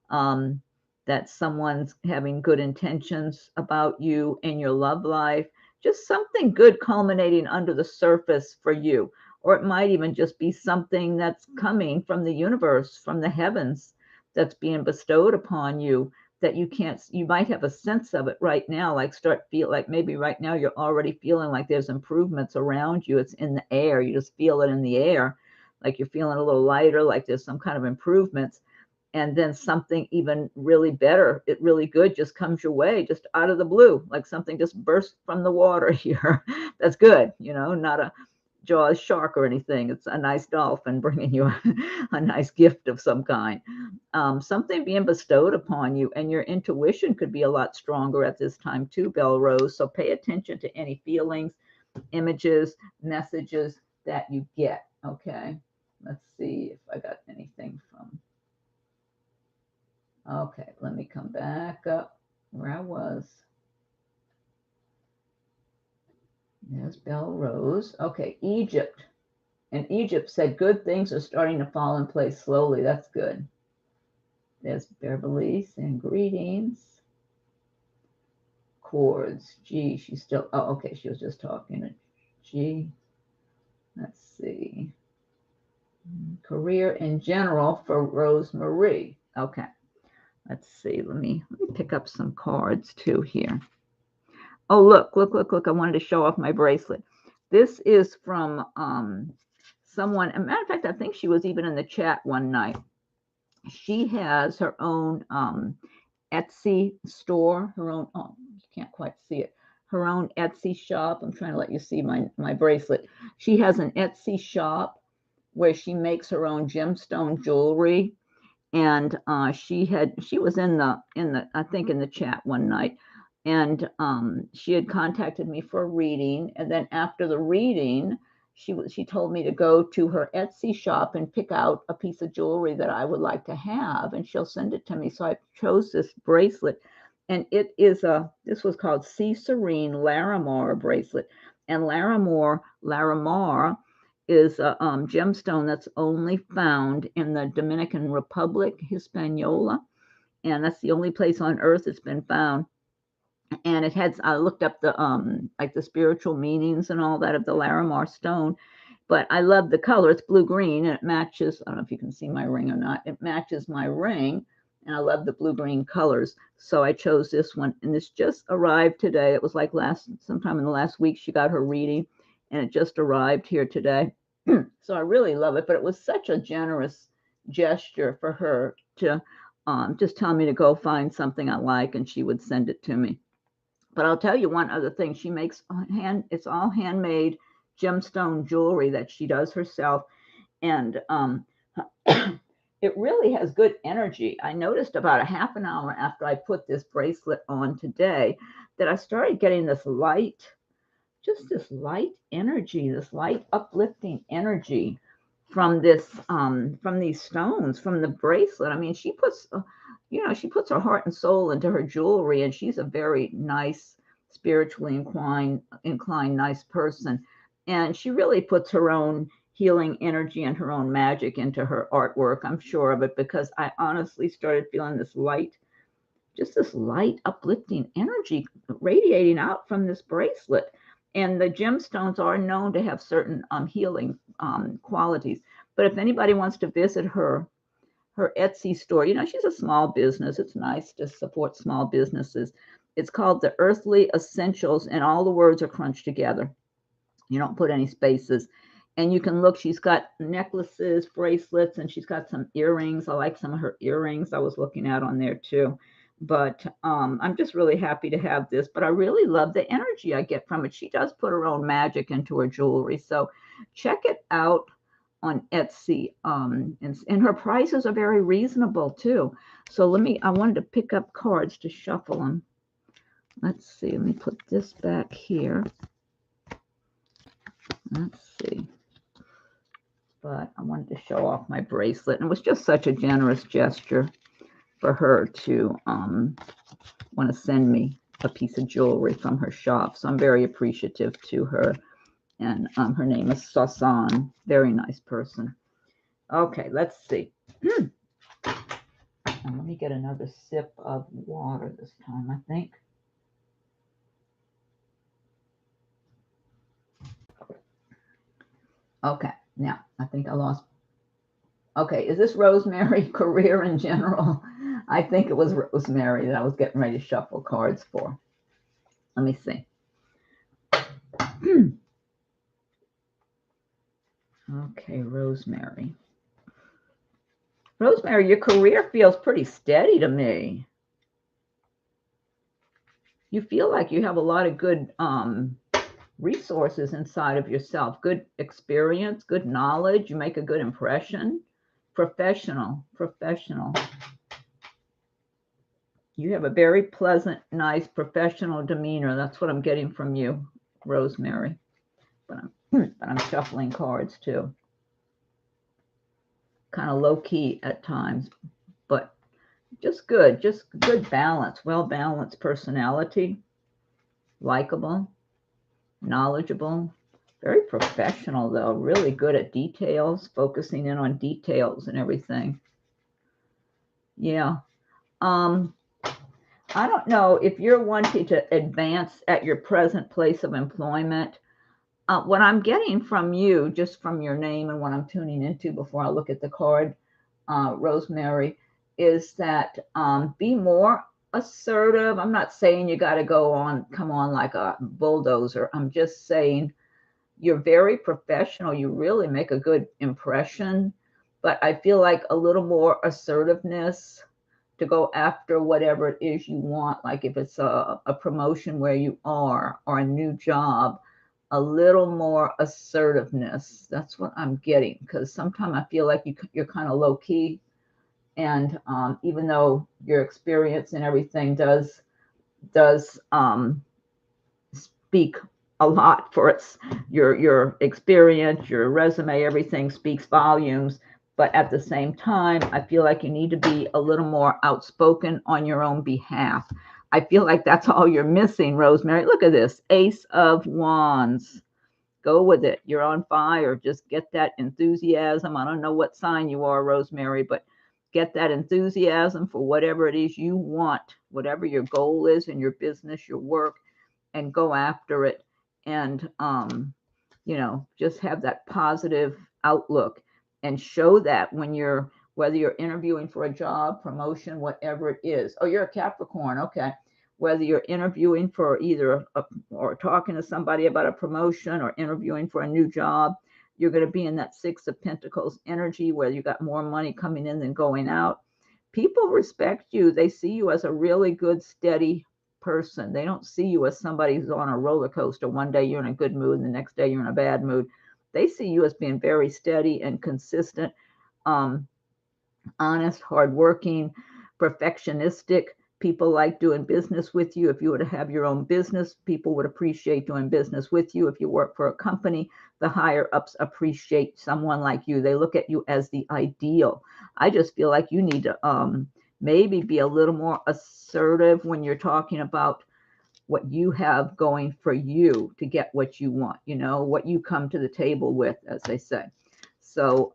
that someone's having good intentions about you in your love life, just something good culminating under the surface for you. Or it might even just be something that's coming from the universe, from the heavens, that's being bestowed upon you that you can't, you might have a sense of it right now, like feel like maybe right now you're already feeling like there's improvements around you. It's in the air. You just feel it in the air, like you're feeling a little lighter, like there's some kind of improvements. And then something even really better, it really good just comes your way, just out of the blue, like something just burst from the water here. That's good, you know, not a Jaws shark or anything. It's a nice dolphin bringing you a nice gift of some kind. Something being bestowed upon you, and your intuition could be a lot stronger at this time too, Bell Rose. So pay attention to any feelings, images, messages that you get. Okay, let's see if I got anything from. Okay, let me come back up where I was. There's Bell Rose. Okay, Egypt. And Egypt said good things are starting to fall in place slowly. That's good. There's Beverly saying greetings. Chords. G. She's still. Oh, okay. She was just talking to G. Let's see. Career in general for Rosemary. Okay. Let's see. Let me pick up some cards too here. Oh, look. I wanted to show off my bracelet. This is from someone. As a matter of fact, I think she was even in the chat one night. She has her own Etsy store, her own, oh, you can't quite see it, her own Etsy shop. I'm trying to let you see my bracelet. She has an Etsy shop where she makes her own gemstone jewelry. And she was in the I think in the chat one night, and she had contacted me for a reading, and then after the reading, she told me to go to her Etsy shop and pick out a piece of jewelry that I would like to have, and she'll send it to me. So I chose this bracelet, and it is this was called Sea Serene Larimar bracelet, and Larimar is a gemstone that's only found in the Dominican Republic, Hispaniola, and that's the only place on earth it's been found. And it has, I looked up the like the spiritual meanings and all that of the Larimar stone, but I love the color. It's blue-green, and it matches, I don't know if you can see my ring or not, it matches my ring, and I love the blue-green colors. So I chose this one, and this just arrived today. It was like sometime in the last week she got her reading, and it just arrived here today. So I really love it, but it was such a generous gesture for her to just tell me to go find something I like, and she would send it to me. But I'll tell you one other thing. She makes it's all handmade gemstone jewelry that she does herself. And it really has good energy. I noticed about a half an hour after I put this bracelet on today that I started getting this light, just this light energy, this light uplifting energy from this, from these stones, from the bracelet. I mean, she puts, she puts her heart and soul into her jewelry, and she's a very nice, spiritually inclined, nice person. And she really puts her own healing energy and her own magic into her artwork. I'm sure of it, because I honestly started feeling this light, just this light, uplifting energy radiating out from this bracelet. And the gemstones are known to have certain healing qualities. But if anybody wants to visit her Etsy store, she's a small business. It's nice to support small businesses. It's called The Earthly Essentials, and all the words are crunched together. You don't put any spaces. And you can look, she's got necklaces, bracelets, and she's got some earrings. I like some of her earrings I was looking at on there too. But I'm just really happy to have this. But I really love the energy I get from it. She does put her own magic into her jewelry. So check it out on Etsy. And her prices are very reasonable too. So I wanted to pick up cards to shuffle them. Let's see, let me put this back here. Let's see. But I wanted to show off my bracelet. And it was just such a generous gesture for her to want to send me a piece of jewelry from her shop. So I'm very appreciative to her. And her name is Sasan. Very nice person. Okay, let's see. And let me get another sip of water this time, I think. Okay, now I think I lost. Okay, is this Rosemary, career in general? I think it was Rosemary that I was getting ready to shuffle cards for. Let me see. Okay, Rosemary. Rosemary, your career feels pretty steady to me. You feel like you have a lot of good resources inside of yourself, good experience, good knowledge. You make a good impression. Professional. You have a very pleasant, nice, professional demeanor. That's what I'm getting from you, Rosemary. But I'm shuffling cards too. Kind of low key at times, but just good balance, well-balanced personality, likable, knowledgeable, very professional though, really good at details, focusing in on details and everything. Yeah. I don't know if you're wanting to advance at your present place of employment. What I'm getting from you, just from your name and what I'm tuning into before I look at the card, Rosemary, is that be more assertive. I'm not saying you got to come on like a bulldozer. I'm just saying you're very professional. You really make a good impression, but I feel like a little more assertiveness to go after whatever it is you want. Like if it's a promotion where you are, or a new job, a little more assertiveness. That's what I'm getting, because sometimes I feel like you're kind of low key. And even though your experience and everything does speak a lot for your experience, your resume, everything speaks volumes. But at the same time, I feel like you need to be a little more outspoken on your own behalf. I feel like that's all you're missing, Rosemary. Look at this, Ace of Wands. Go with it. You're on fire. Just get that enthusiasm. I don't know what sign you are, Rosemary, but get that enthusiasm for whatever it is you want, whatever your goal is in your business, your work, and go after it. And, just have that positive outlook and show that whether you're interviewing for a job, promotion, whatever it is. Oh, you're a Capricorn. Okay. Whether you're interviewing for or talking to somebody about a promotion or interviewing for a new job, you're going to be in that Six of Pentacles energy, where you got more money coming in than going out. People respect you. They see you as a really good, steady person. They don't see you as somebody who's on a roller coaster. One day you're in a good mood and the next day you're in a bad mood. They see you as being very steady and consistent, honest, hardworking, perfectionistic. People like doing business with you. If you were to have your own business, people would appreciate doing business with you. If you work for a company, the higher ups appreciate someone like you. They look at you as the ideal. I just feel like you need to maybe be a little more assertive when you're talking about what you have going for you to get what you want, you know, what you come to the table with, as they say. So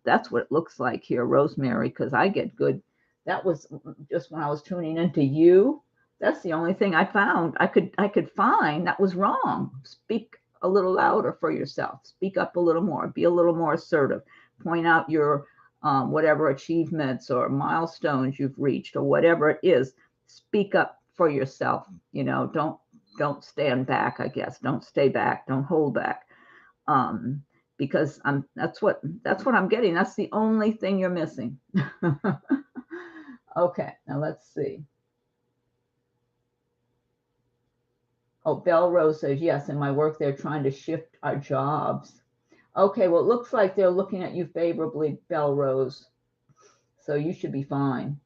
that's what it looks like here, Rosemary, because I get good. That was just when I was tuning into you. That's the only thing I found I could find that was wrong. Speak a little louder for yourself. Speak up a little more. Be a little more assertive. Point out your whatever achievements or milestones you've reached or whatever it is. Speak up for yourself. You know, don't stand back. I guess don't stay back. Don't hold back. Because that's what I'm getting. That's the only thing you're missing. Okay, now let's see. Oh, Belle Rose says, yes, in my work, they're trying to shift our jobs. Okay, well, it looks like they're looking at you favorably, Belle Rose. So you should be fine.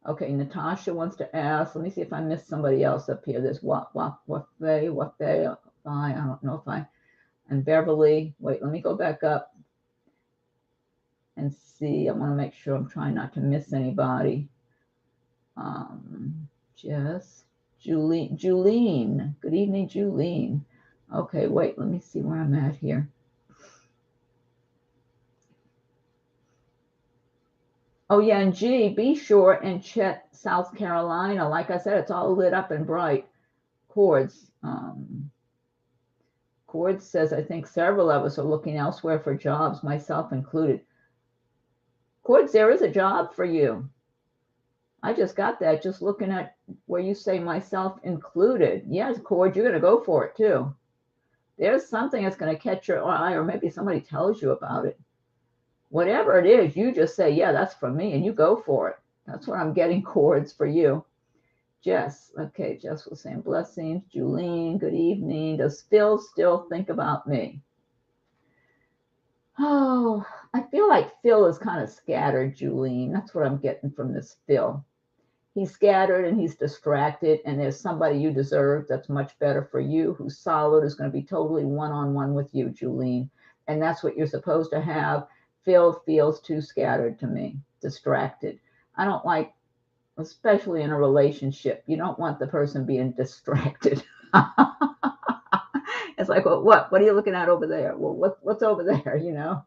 Okay, Natasha wants to ask. Let me see if I missed somebody else up here. There's what they, I don't know if I, and Beverly. Wait, let me go back up and see. I want to make sure I'm trying not to miss anybody. Jess, Julene. Good evening, Julene. Okay, wait, let me see where I'm at here. Oh, yeah, and G, be sure and check South Carolina. Like I said, it's all lit up and bright. Cords. Cords says, I think several of us are looking elsewhere for jobs, myself included. Cords, there is a job for you. I just got that, just looking at where you say myself included. Yes, Cords, you're going to go for it too. There's something that's going to catch your eye, or maybe somebody tells you about it. Whatever it is, you just say, yeah, that's for me, and you go for it. That's what I'm getting, Cords, for you. Jess, okay, Jess was saying blessings. Julene, good evening. Does Phil still think about me? Oh, I feel like Phil is kind of scattered, Julene. That's what I'm getting from this Phil. He's scattered and he's distracted, and there's somebody you deserve that's much better for you, who's solid, is going to be totally one-on-one with you, Julene. And that's what you're supposed to have. Phil feels too scattered to me, distracted. I don't like, especially in a relationship, you don't want the person being distracted. It's like, well, what are you looking at over there? Well, what's over there, you know?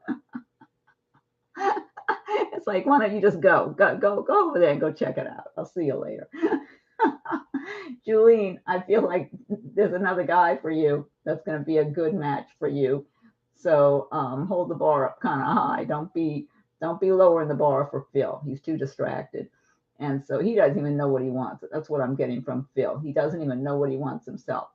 It's like, why don't you just go over there and go check it out. I'll see you later. Julene, I feel like there's another guy for you that's going to be a good match for you. So hold the bar up kind of high. Don't be lowering the bar for Phil. He's too distracted. And so he doesn't even know what he wants. That's what I'm getting from Phil. He doesn't even know what he wants himself.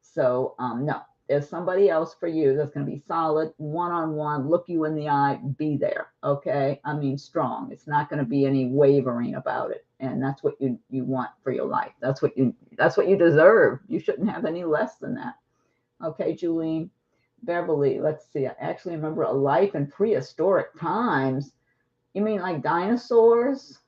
So no, there's somebody else for you that's going to be solid, one-on-one, look you in the eye, be there. Okay. I mean, strong. It's not going to be any wavering about it. And that's what you want for your life. That's what you deserve. You shouldn't have any less than that. Okay, Julene. Beverly, let's see. I actually remember a life in prehistoric times. You mean like dinosaurs?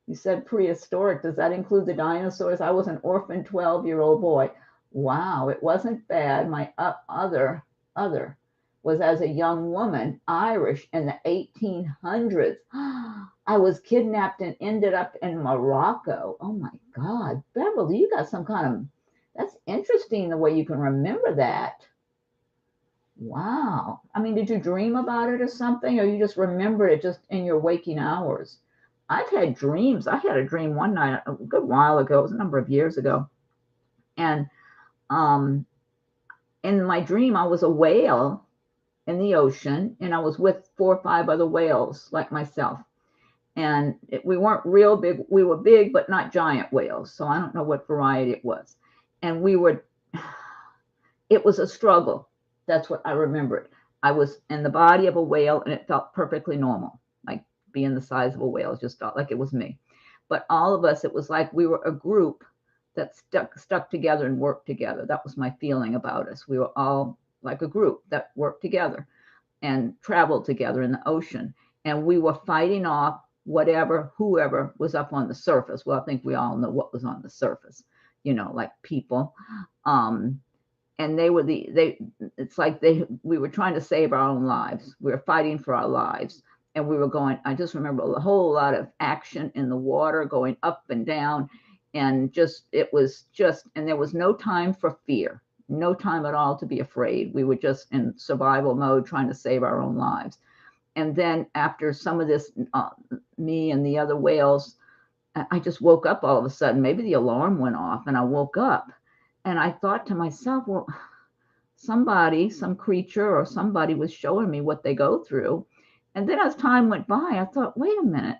You said prehistoric. Does that include the dinosaurs? I was an orphan 12-year-old boy. Wow, it wasn't bad. My other was as a young woman, Irish in the 1800s. I was kidnapped and ended up in Morocco. Oh my God, Beverly, you got some kind of, that's interesting the way you can remember that. Wow. I mean, did you dream about it or something, or you just remember it just in your waking hours? I've had dreams. I had a dream one night a good while ago. It was a number of years ago. And in my dream, I was a whale in the ocean, and I was with 4 or 5 other whales like myself. And we weren't real big. We were big, but not giant whales. So I don't know what variety it was. And it was a struggle. That's what I remembered. I was in the body of a whale, and it felt perfectly normal, like being the size of a whale. It just felt like it was me. But all of us, it was like we were a group that stuck together and worked together. That was my feeling about us. We were all like a group that worked together and traveled together in the ocean. And we were fighting off whoever was up on the surface. Well, I think we all know what was on the surface, you know, like people. And they were we were trying to save our own lives. We were fighting for our lives. and we were going, I just remember a whole lot of action in the water, going up and down, and just, it was just, and there was no time for fear, no time at all to be afraid. We were just in survival mode, trying to save our own lives. And then after some of this, me and the other whales, I just woke up all of a sudden. Maybe the alarm went off and I woke up, and I thought to myself, well, somebody, some creature or somebody was showing me what they go through. And then as time went by, I thought, wait a minute,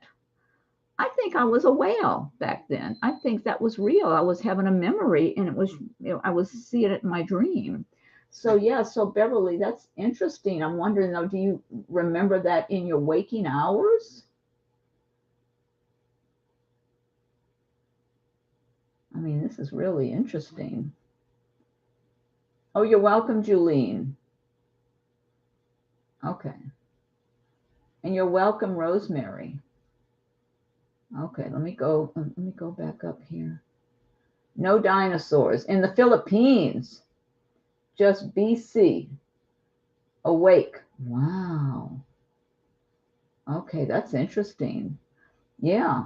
I think I was a whale back then. I think that was real. I was having a memory, and it was, I was seeing it in my dream. So yeah, so Beverly, that's interesting. I'm wondering though, do you remember that in your waking hours? I mean, this is really interesting. Oh, you're welcome, Julene. Okay. And you're welcome, Rosemary. Okay, let me go back up here. No dinosaurs. In the Philippines, just BC. Awake. Wow. Okay, that's interesting. Yeah.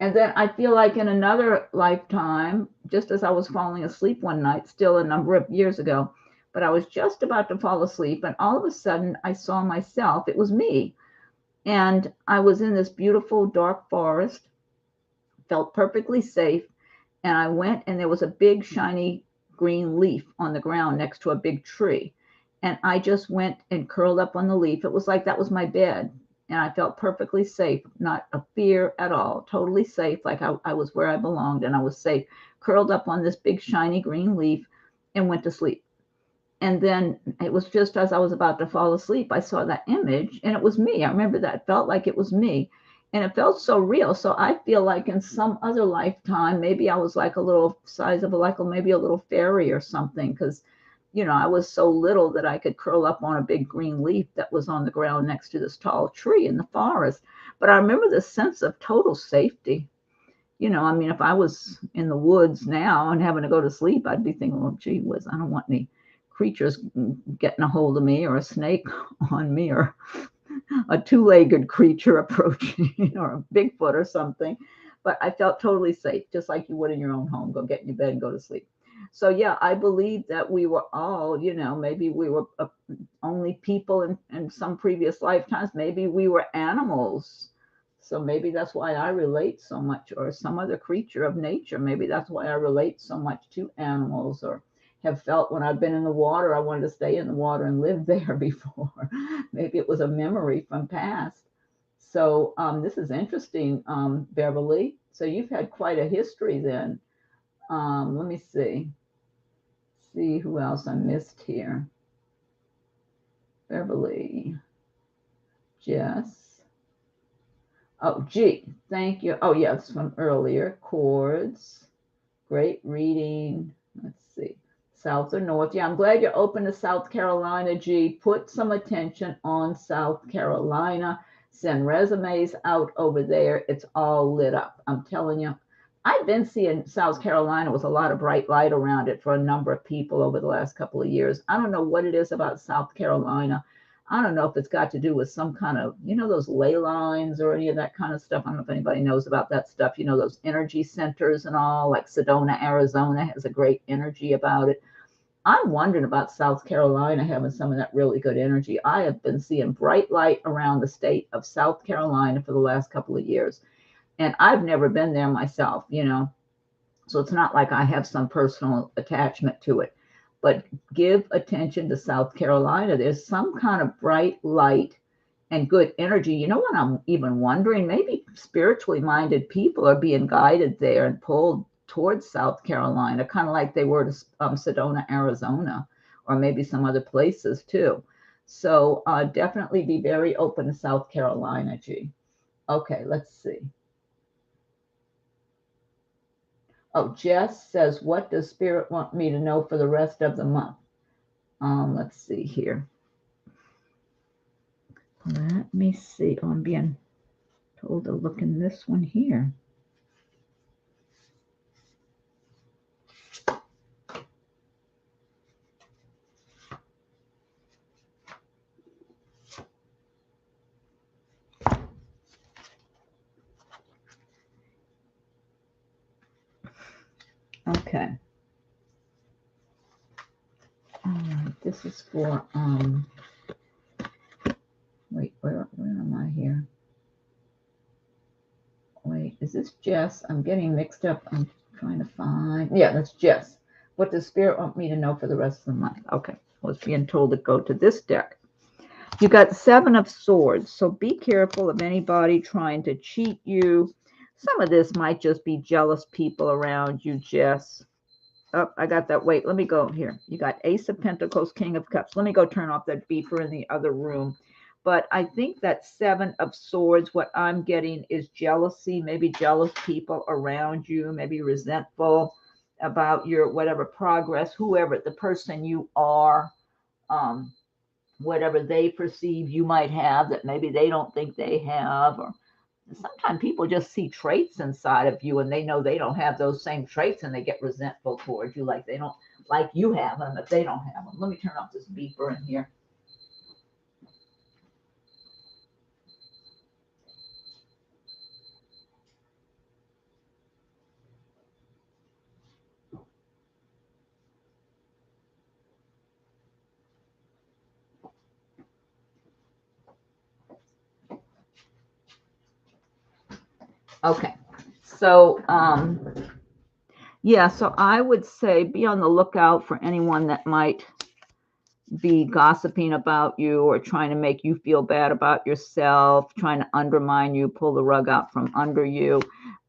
And then I feel like in another lifetime, just as I was falling asleep one night, still a number of years ago, but I was just about to fall asleep, and all of a sudden I saw myself. It was me. And I was in this beautiful dark forest, felt perfectly safe. And I went, and there was a big shiny green leaf on the ground next to a big tree. And I just went and curled up on the leaf. It was like that was my bed. And I felt perfectly safe, not a fear at all, totally safe, like I was where I belonged, and I was safe, curled up on this big shiny green leaf, and went to sleep. And then it was just as I was about to fall asleep, I saw that image, and it was me. I remember that. It felt like it was me. And it felt so real. So I feel like in some other lifetime, maybe I was like a little size of maybe a little fairy or something, because, I was so little that I could curl up on a big green leaf that was on the ground next to this tall tree in the forest. But I remember this sense of total safety. I mean, if I was in the woods now and having to go to sleep, I'd be thinking, well, gee whiz, I don't want any creatures getting a hold of me, or a snake on me, or a two-legged creature approaching, or a Bigfoot or something. But I felt totally safe, just like you would in your own home. Go get in your bed and go to sleep. So yeah, I believe that we were all, maybe we were only people in some previous lifetimes. Maybe we were animals. So maybe that's why I relate so much, or some other creature of nature. Maybe that's why I relate so much to animals, or have felt when I've been in the water, I wanted to stay in the water and live there before. Maybe it was a memory from past. So this is interesting, Beverly. So you've had quite a history then. Let me see who else I missed here. Beverly, Jess. Oh, G, thank you. Oh, yeah, it's from earlier. Chords, great reading. Let's see. South or North. Yeah, I'm glad you're open to South Carolina, G. Put some attention on South Carolina. Send resumes out over there. It's all lit up. I'm telling you. I've been seeing South Carolina with a lot of bright light around it for a number of people over the last couple of years. I don't know what it is about South Carolina. I don't know if it's got to do with some kind of, those ley lines or any of that kind of stuff. I don't know if anybody knows about that stuff. Those energy centers and all, like Sedona, Arizona has a great energy about it. I'm wondering about South Carolina having some of that really good energy. I have been seeing bright light around the state of South Carolina for the last couple of years. And I've never been there myself, so it's not like I have some personal attachment to it. But give attention to South Carolina. There's some kind of bright light and good energy. You know what I'm even wondering? Maybe spiritually minded people are being guided there and pulled towards South Carolina, kind of like they were to Sedona, Arizona, or maybe some other places too. So definitely be very open to South Carolina, G. Okay, let's see. Oh, Jess says, what does Spirit want me to know for the rest of the month? Let's see here. Let me see. Oh, I'm being told to look in this one here. Okay. All right. This is for wait, where am I here? Wait, is this Jess? I'm getting mixed up. I'm trying to find. Yeah, that's Jess. What does Spirit want me to know for the rest of the month? Okay. I was being told to go to this deck. You got 7 of Swords, so be careful of anybody trying to cheat you. Some of this might just be jealous people around you, Jess. Oh, I got that. Wait, let me go here. You got Ace of Pentacles, King of Cups. Let me go turn off that beeper in the other room. But I think that 7 of Swords, what I'm getting is jealousy, maybe jealous people around you, maybe resentful about your whatever progress, whoever the person you are, whatever they perceive you might have that maybe they don't think they have. Or sometimes people just see traits inside of you and they know they don't have those same traits and they get resentful towards you, like they don't like you have them if they don't have them. Let me turn off this beeper in here. Okay, so yeah, so I would say be on the lookout for anyone that might be gossiping about you or trying to make you feel bad about yourself, trying to undermine you, pull the rug out from under you.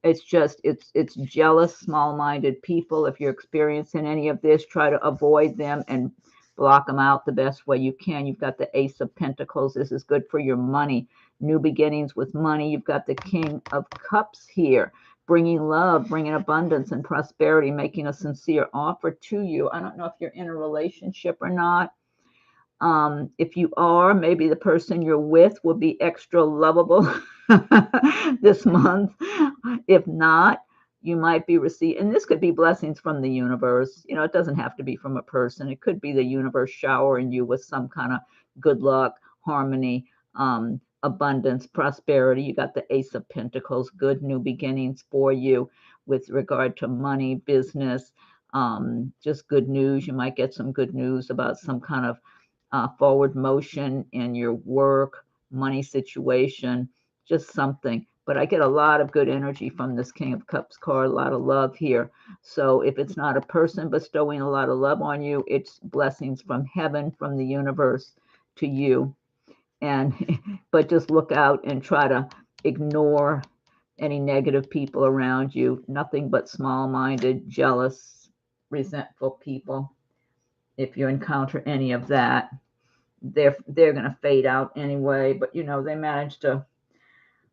It's just it's jealous, small-minded people. If you're experiencing any of this, try to avoid them and block them out the best way you can. You've got the Ace of Pentacles. This is good for your money, new beginnings with money. You've got the King of Cups here, bringing love, bringing abundance and prosperity, making a sincere offer to you. I don't know if you're in a relationship or not. If you are, maybe the person you're with will be extra lovable this month. If not, you might be receiving, and this could be blessings from the universe. You know, it doesn't have to be from a person. It could be the universe showering you with some kind of good luck, harmony, abundance, prosperity. You got the Ace of Pentacles, good new beginnings for you with regard to money, business, just good news. You might get some good news about some kind of forward motion in your work, money situation, just something. But I get a lot of good energy from this King of Cups card, a lot of love here. So if it's not a person bestowing a lot of love on you, it's blessings from heaven, from the universe to you. And but just look out and try to ignore any negative people around you. Nothing but small-minded, jealous, resentful people. If you encounter any of that, they're going to fade out anyway. But you know, they manage to,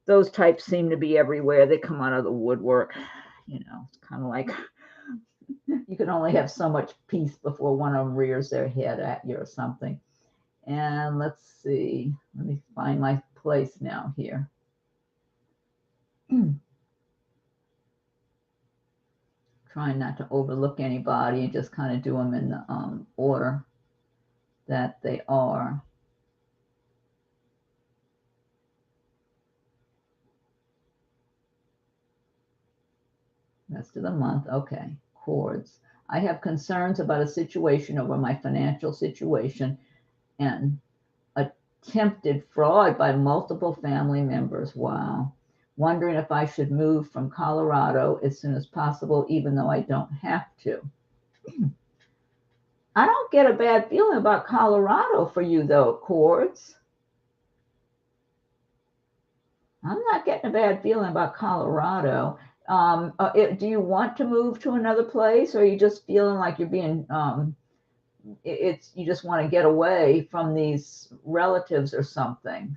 those types seem to be everywhere. They come out of the woodwork. You know, it's kind of like you can only have so much peace before one of them rears their head at you or something. And let's see, let me find my place now here. Trying not to overlook anybody and just kind of do them in the order that they are. Rest of the month. Okay. Cords. I have concerns about a situation over my financial situation and attempted fraud by multiple family members. Wow. Wondering if I should move from Colorado as soon as possible, even though I don't have to. I don't get a bad feeling about Colorado for you, though, Cords. I'm not getting a bad feeling about Colorado. Do you want to move to another place, or are you just feeling like you're being, you just want to get away from these relatives or something?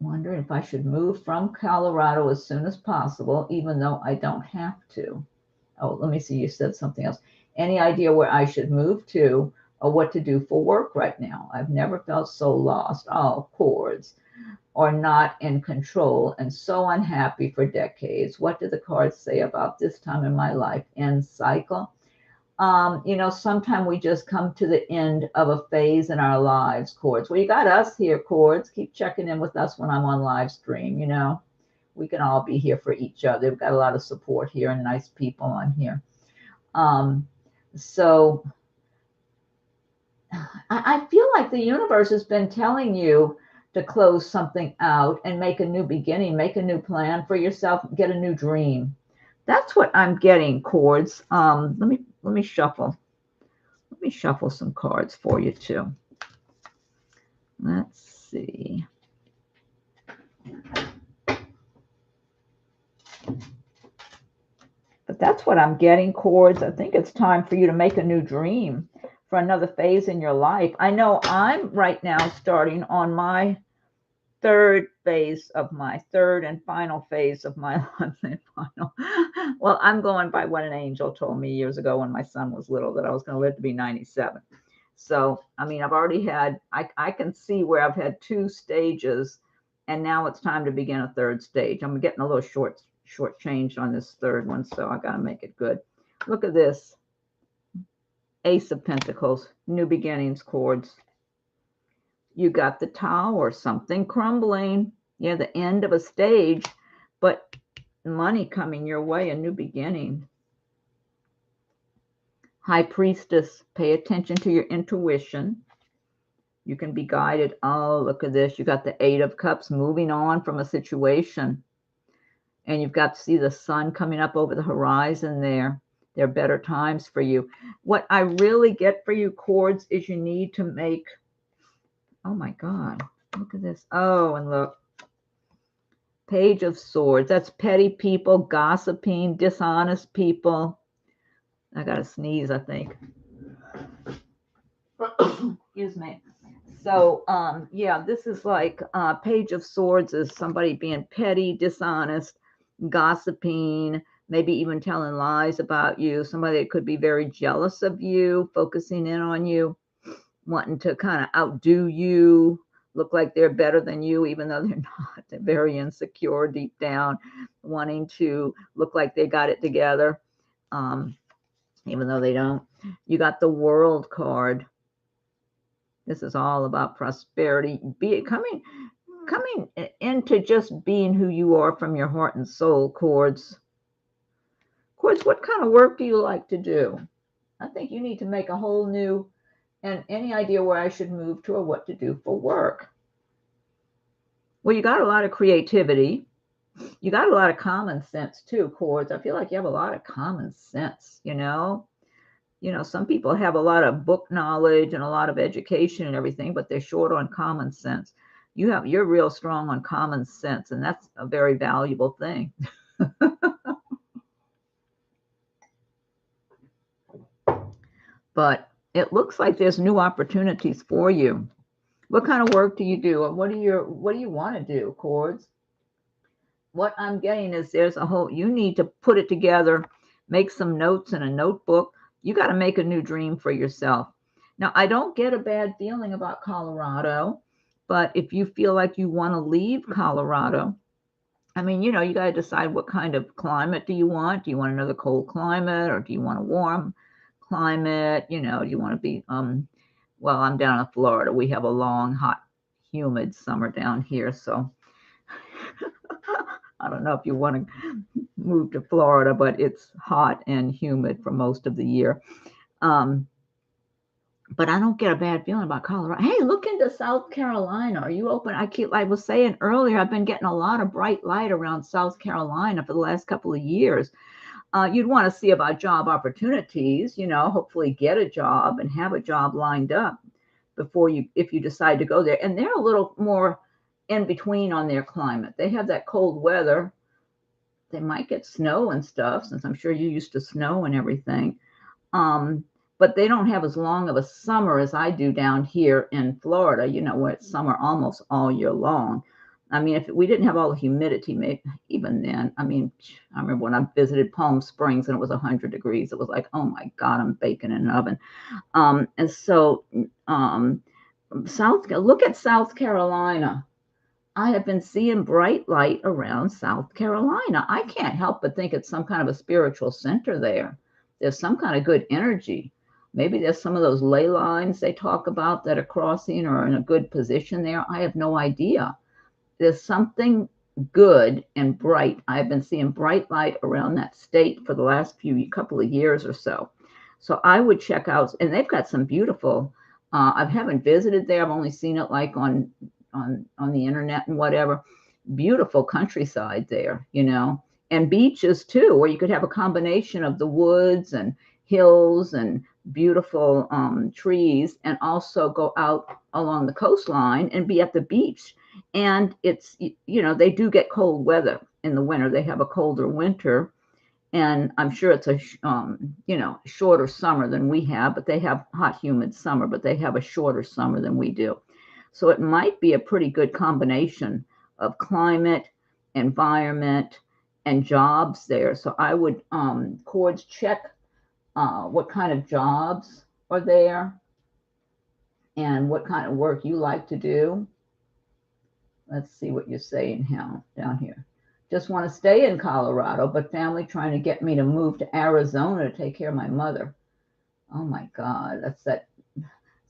Wondering if I should move from Colorado as soon as possible, even though I don't have to. Oh, let me see. You said something else. Any idea where I should move to or what to do for work right now? I've never felt so lost. Oh, Cords. Or not in control and so unhappy for decades. What do the cards say about this time in my life? End cycle. You know, sometimes we just come to the end of a phase in our lives, Cords. Well, you got us here, Cords. Keep checking in with us when I'm on live stream, you know. We can all be here for each other. We've got a lot of support here and nice people on here. So I feel like the universe has been telling you to close something out and make a new beginning, make a new plan for yourself, get a new dream. That's what I'm getting, Cords. Let me shuffle. Let me shuffle some cards for you too. Let's see. But that's what I'm getting, Cords. I think it's time for you to make a new dream for another phase in your life. I know I'm right now starting on my third and final phase of my life. Well, I'm going by what an angel told me years ago when my son was little, that I was going to live to be 97. So, I mean, I've already had, I can see where I've had 2 stages, and now it's time to begin a 3rd stage. I'm getting a little short changed on this 3rd one, so I got to make it good. Look at this. Ace of Pentacles, new beginnings, Cords. You got the Tower, something crumbling. Yeah, the end of a stage, but money coming your way, a new beginning. High Priestess, pay attention to your intuition. You can be guided. Oh, look at this. You got the 8 of Cups, moving on from a situation. And you've got to see the sun coming up over the horizon there. There are better times for you. What I really get for you, Cords, is you need to make, oh my God, look at this. Oh, and look. Page of Swords. That's petty people, gossiping, dishonest people. I got to sneeze, I think. Excuse me. So, yeah, this is like Page of Swords is somebody being petty, dishonest, gossiping, maybe even telling lies about you. Somebody that could be very jealous of you, focusing in on you, wanting to kind of outdo you, look like they're better than you, even though they're not. They're very insecure deep down, wanting to look like they got it together, even though they don't. You got the World card. This is all about prosperity, coming into just being who you are from your heart and soul, Cords. Cords, what kind of work do you like to do? I think you need to make a whole new, and any idea where I should move to or what to do for work. Well, you got a lot of creativity. You got a lot of common sense too, Cords. I feel like you have a lot of common sense, you know. You know, some people have a lot of book knowledge and a lot of education and everything, but they're short on common sense. You're real strong on common sense, and that's a very valuable thing. But it looks like there's new opportunities for you. What kind of work do you do? And what do you want to do, Cords? What I'm getting is there's a whole, you need to put it together, make some notes in a notebook. You got to make a new dream for yourself. Now, I don't get a bad feeling about Colorado, but if you feel like you want to leave Colorado, I mean, you know, you got to decide what kind of climate do you want? Do you want another cold climate, or do you want a warm climate? You know, do you want to be, well, I'm down in Florida. We have a long, hot, humid summer down here. So I don't know if you want to move to Florida, but it's hot and humid for most of the year. But I don't get a bad feeling about Colorado. Hey, look into South Carolina. Are you open? I was saying earlier, I've been getting a lot of bright light around South Carolina for the last couple of years. You'd want to see about job opportunities, you know, hopefully get a job and have a job lined up before if you decide to go there. And they're a little more in between on their climate. They have that cold weather. They might get snow and stuff, since I'm sure you're used to snow and everything. But they don't have as long of a summer as I do down here in Florida, you know, where it's summer almost all year long. I mean, if we didn't have all the humidity, maybe even then, I mean, I remember when I visited Palm Springs and it was 100 degrees. It was like, oh my God, I'm baking in an oven. And so look at South Carolina. I have been seeing bright light around South Carolina. I can't help but think it's some kind of a spiritual center there. There's some kind of good energy. Maybe there's some of those ley lines they talk about that are crossing or in a good position there. I have no idea. There's something good and bright. I've been seeing bright light around that state for the last couple of years or so. So I would check out, and they've got some beautiful. I haven't visited there. I've only seen it like on the internet and whatever. Beautiful countryside there, and beaches too, where you could have a combination of the woods and hills and beautiful trees, and also go out along the coastline and be at the beach. And it's, they do get cold weather in the winter. They have a colder winter, and I'm sure it's a shorter summer than we have, but they have hot, humid summer, but they have a shorter summer than we do. So it might be a pretty good combination of climate, environment, and jobs there. So I would, Cords, check what kind of jobs are there and what kind of work you like to do. Let's see what you're saying down here. Just want to stay in Colorado, but family trying to get me to move to Arizona to take care of my mother. Oh my God, that's that.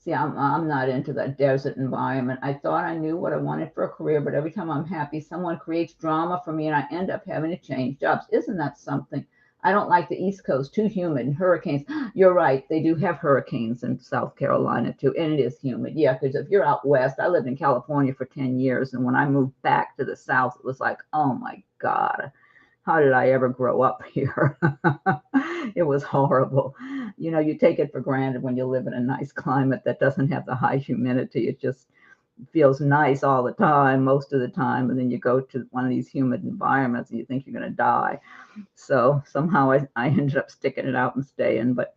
See, I'm not into that desert environment. I thought I knew what I wanted for a career, but every time I'm happy, someone creates drama for me and I end up having to change jobs. Isn't that something? I don't like the East Coast, too humid, and hurricanes. You're right, they do have hurricanes in South Carolina too, and it is humid. Yeah, because if you're out west, I lived in California for 10 years, and when I moved back to the South, it was like, oh my God, how did I ever grow up here? It was horrible. You take it for granted when you live in a nice climate that doesn't have the high humidity. It just feels nice all the time, most of the time. And then you go to one of these humid environments and you think you're going to die. So somehow I ended up sticking it out and staying. But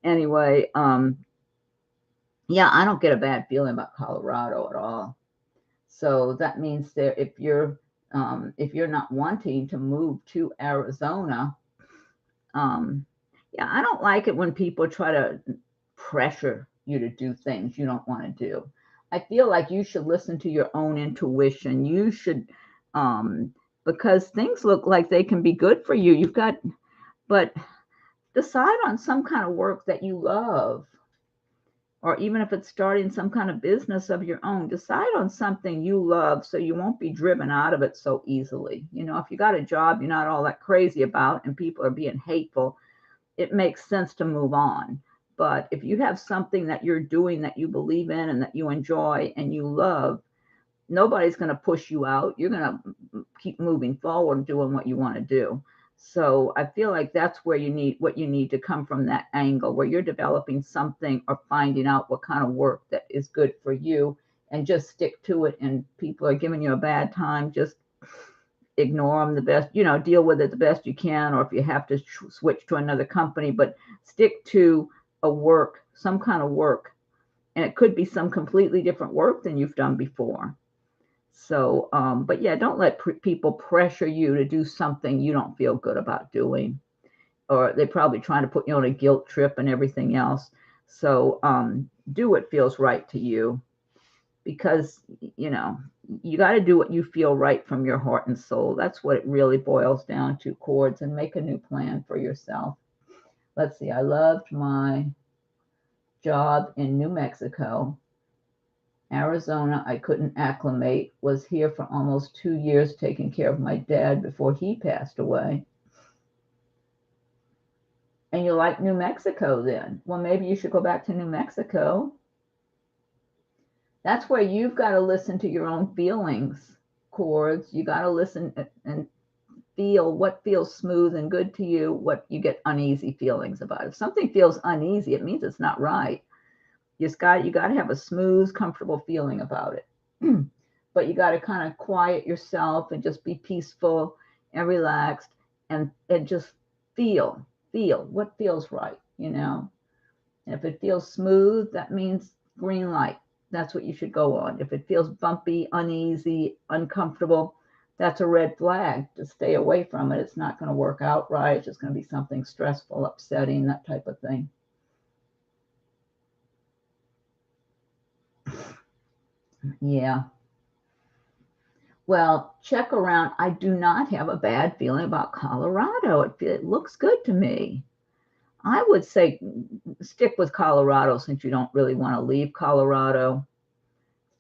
anyway, yeah, I don't get a bad feeling about Colorado at all. So that means that if you're not wanting to move to Arizona, yeah, I don't like it when people try to pressure you to do things you don't want to do. I feel like you should listen to your own intuition. You should, because things look like they can be good for you. But decide on some kind of work that you love. Or even if it's starting some kind of business of your own, decide on something you love so you won't be driven out of it so easily. If you got a job you're not all that crazy about and people are being hateful, it makes sense to move on. But if you have something that you're doing that you believe in and that you enjoy and you love, nobody's going to push you out. You're going to keep moving forward doing what you want to do. So I feel like that's where you need to come from, that angle where you're developing something or finding out what kind of work that is good for you, and just stick to it. And people are giving you a bad time, just ignore them the best, deal with it the best you can. Or if you have to switch to another company, but stick to some kind of work. And it could be some completely different work than you've done before. So, but yeah, don't let people pressure you to do something you don't feel good about doing, or they're probably trying to put you on a guilt trip and everything else. So, do what feels right to you, because, you got to do what you feel right from your heart and soul. That's what it really boils down to, Cords, and make a new plan for yourself. Let's see. I loved my job in New Mexico. Arizona, I couldn't acclimate. Was here for almost 2 years taking care of my dad before he passed away. And you like New Mexico then? Well, maybe you should go back to New Mexico. That's where you've got to listen to your own feelings, Cords. You got to listen and feel what feels smooth and good to you, what you get uneasy feelings about. If something feels uneasy, it means it's not right. You got to have a smooth, comfortable feeling about it. But you got to kind of quiet yourself and just be peaceful and relaxed, and just feel what feels right, And if it feels smooth, that means green light. That's what you should go on. If it feels bumpy, uneasy, uncomfortable, that's a red flag to stay away from it. It's not going to work out right. It's just going to be something stressful, upsetting, that type of thing. Yeah. Well, check around. I do not have a bad feeling about Colorado. It looks good to me. I would say stick with Colorado, since you don't really want to leave Colorado.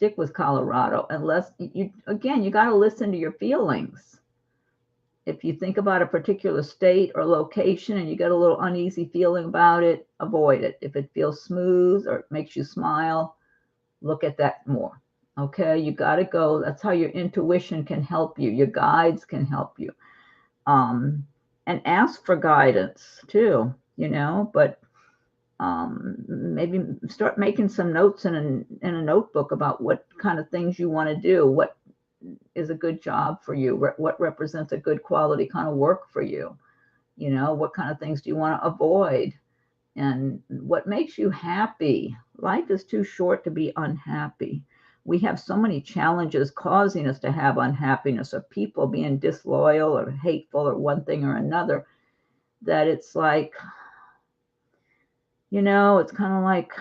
stick with Colorado unless you, again, you got to listen to your feelings. If you think about a particular state or location and you get a little uneasy feeling about it, avoid it. If it feels smooth or it makes you smile, look at that more. Okay, you got to go. That's how your intuition can help you. Your guides can help you. And ask for guidance too, but maybe start making some notes in a notebook about what kind of things you want to do, what is a good job for you, what represents a good quality kind of work for you, what kind of things do you want to avoid, and what makes you happy. Life is too short to be unhappy. We have so many challenges causing us to have unhappiness, or people being disloyal or hateful or one thing or another, that it's like, it's kind of like,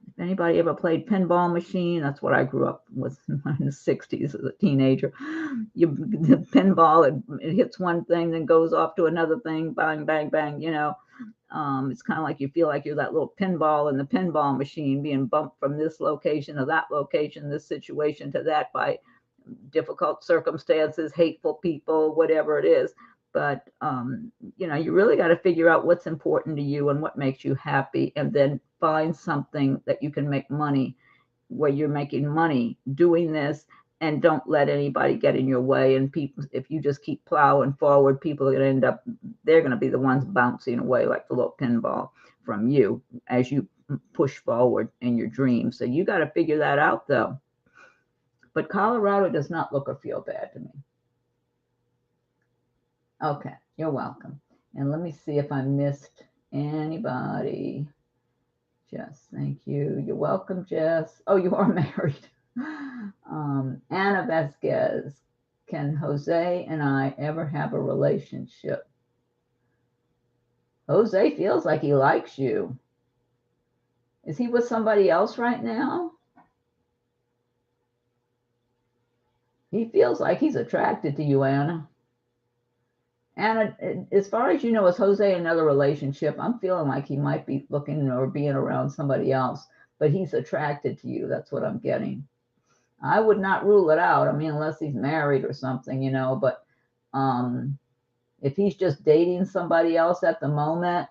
if anybody ever played pinball machine, that's what I grew up with in the 60s as a teenager. The pinball, it hits one thing, then goes off to another thing, bang, bang, bang, it's kind of like you feel like you're that little pinball in the pinball machine being bumped from this location to that location, this situation to that by difficult circumstances, hateful people, whatever it is. But, you really got to figure out what's important to you and what makes you happy, and then find something that you can make money, where you're making money doing this, and don't let anybody get in your way. And people, if you just keep plowing forward, people are going to they're going to be the ones bouncing away like the little pinball from you as you push forward in your dreams. So you got to figure that out though. But Colorado does not look or feel bad to me. Okay, you're welcome. And let me see if I missed anybody. Jess, thank you. You're welcome, Jess. Oh, you are married. Anna Vasquez, can Jose and I ever have a relationship? Jose feels like he likes you. Is he with somebody else right now? He feels like he's attracted to you, Anna. Anna, as far as you know, is Jose in another relationship? I'm feeling like he might be looking or being around somebody else, but he's attracted to you. That's what I'm getting. I would not rule it out. I mean, unless he's married or something, but if he's just dating somebody else at the moment,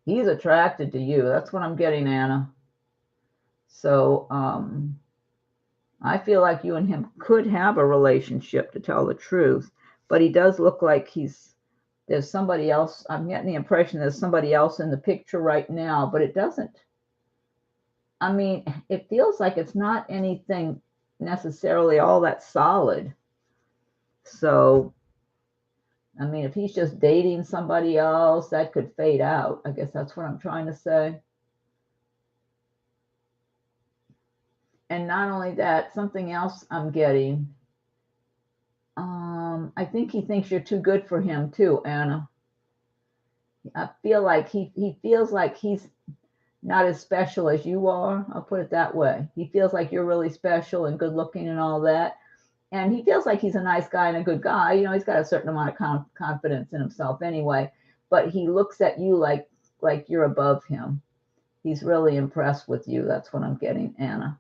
he's attracted to you. That's what I'm getting, Anna. So I feel like you and him could have a relationship, to tell the truth. But he does look like there's somebody else. I'm getting the impression there's somebody else in the picture right now, but it doesn't. I mean, it feels like it's not anything necessarily all that solid. So, I mean, if he's just dating somebody else, that could fade out. I guess that's what I'm trying to say. And not only that, something else I'm getting. I think he thinks you're too good for him too, Anna. I feel like he feels like he's not as special as you are. I'll put it that way. He feels like you're really special and good looking and all that. And he feels like he's a nice guy and a good guy. He's got a certain amount of confidence in himself anyway. But he looks at you like you're above him. He's really impressed with you. That's what I'm getting, Anna.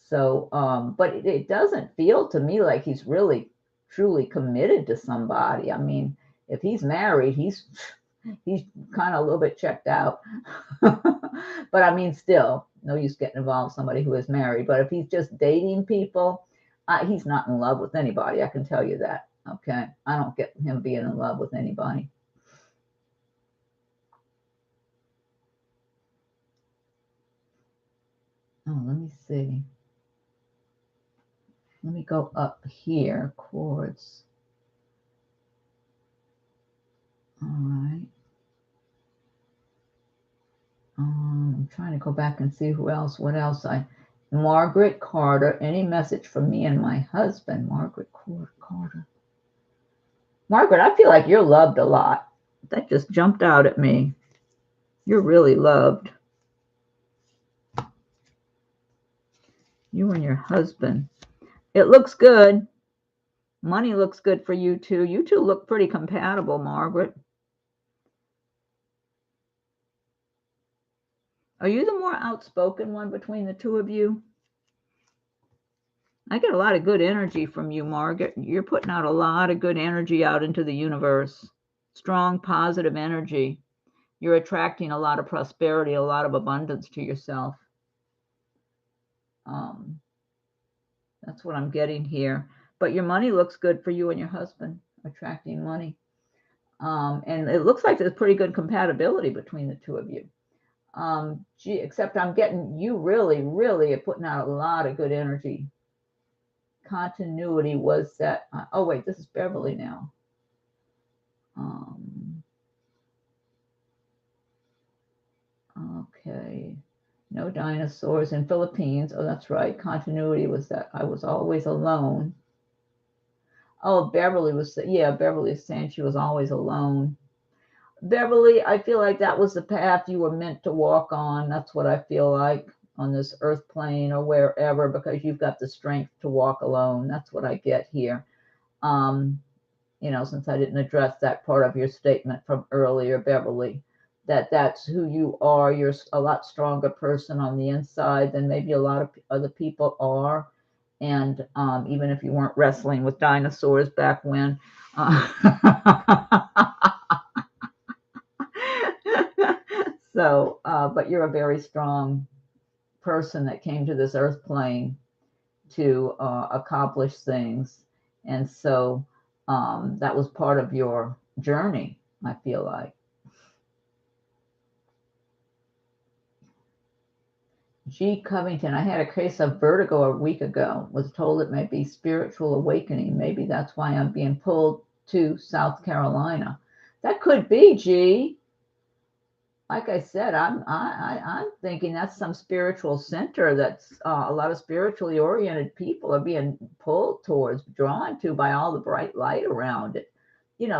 So, but it doesn't feel to me like he's really truly committed to somebody. I mean, if he's married, he's kind of a little bit checked out. But I mean, still, no use getting involved with somebody who is married. But if he's just dating people, he's not in love with anybody. I can tell you that. Okay, I don't get him being in love with anybody. Oh, let me see. Let me go up here, chords. All right. I'm trying to go back and see what else Margaret Carter, any message from me and my husband? Margaret Carter. Margaret, I feel like you're loved a lot. That just jumped out at me. You're really loved. You and your husband. It looks good. Money looks good for you two. You two look pretty compatible, Margaret. Are you the more outspoken one between the two of you? I get a lot of good energy from you, Margaret. You're putting out a lot of good energy out into the universe. Strong, positive energy. You're attracting a lot of prosperity, a lot of abundance to yourself. Um, that's what I'm getting here. But your money looks good for you and your husband, attracting money. And it looks like there's pretty good compatibility between the two of you. Gee, except I'm getting you really, really are putting out a lot of good energy. Continuity was that. Oh, wait, this is Beverly now. Okay. No dinosaurs in Philippines. Oh, that's right. Continuity was that I was always alone. Oh, Beverly was, yeah, Beverly was saying she was always alone. Beverly, I feel like that was the path you were meant to walk on. That's what I feel like on this earth plane or wherever, because you've got the strength to walk alone. That's what I get here. Since I didn't address that part of your statement from earlier, Beverly, that's who you are. You're a lot stronger person on the inside than maybe a lot of other people are. And even if you weren't wrestling with dinosaurs back when. But you're a very strong person that came to this earth plane to accomplish things. And so that was part of your journey, I feel like. G. Covington, I had a case of vertigo a week ago. Was told it might be spiritual awakening. Maybe that's why I'm being pulled to South Carolina. That could be, G. Like I said, I'm thinking that's some spiritual center that's a lot of spiritually oriented people are being pulled towards, drawn to by all the bright light around it.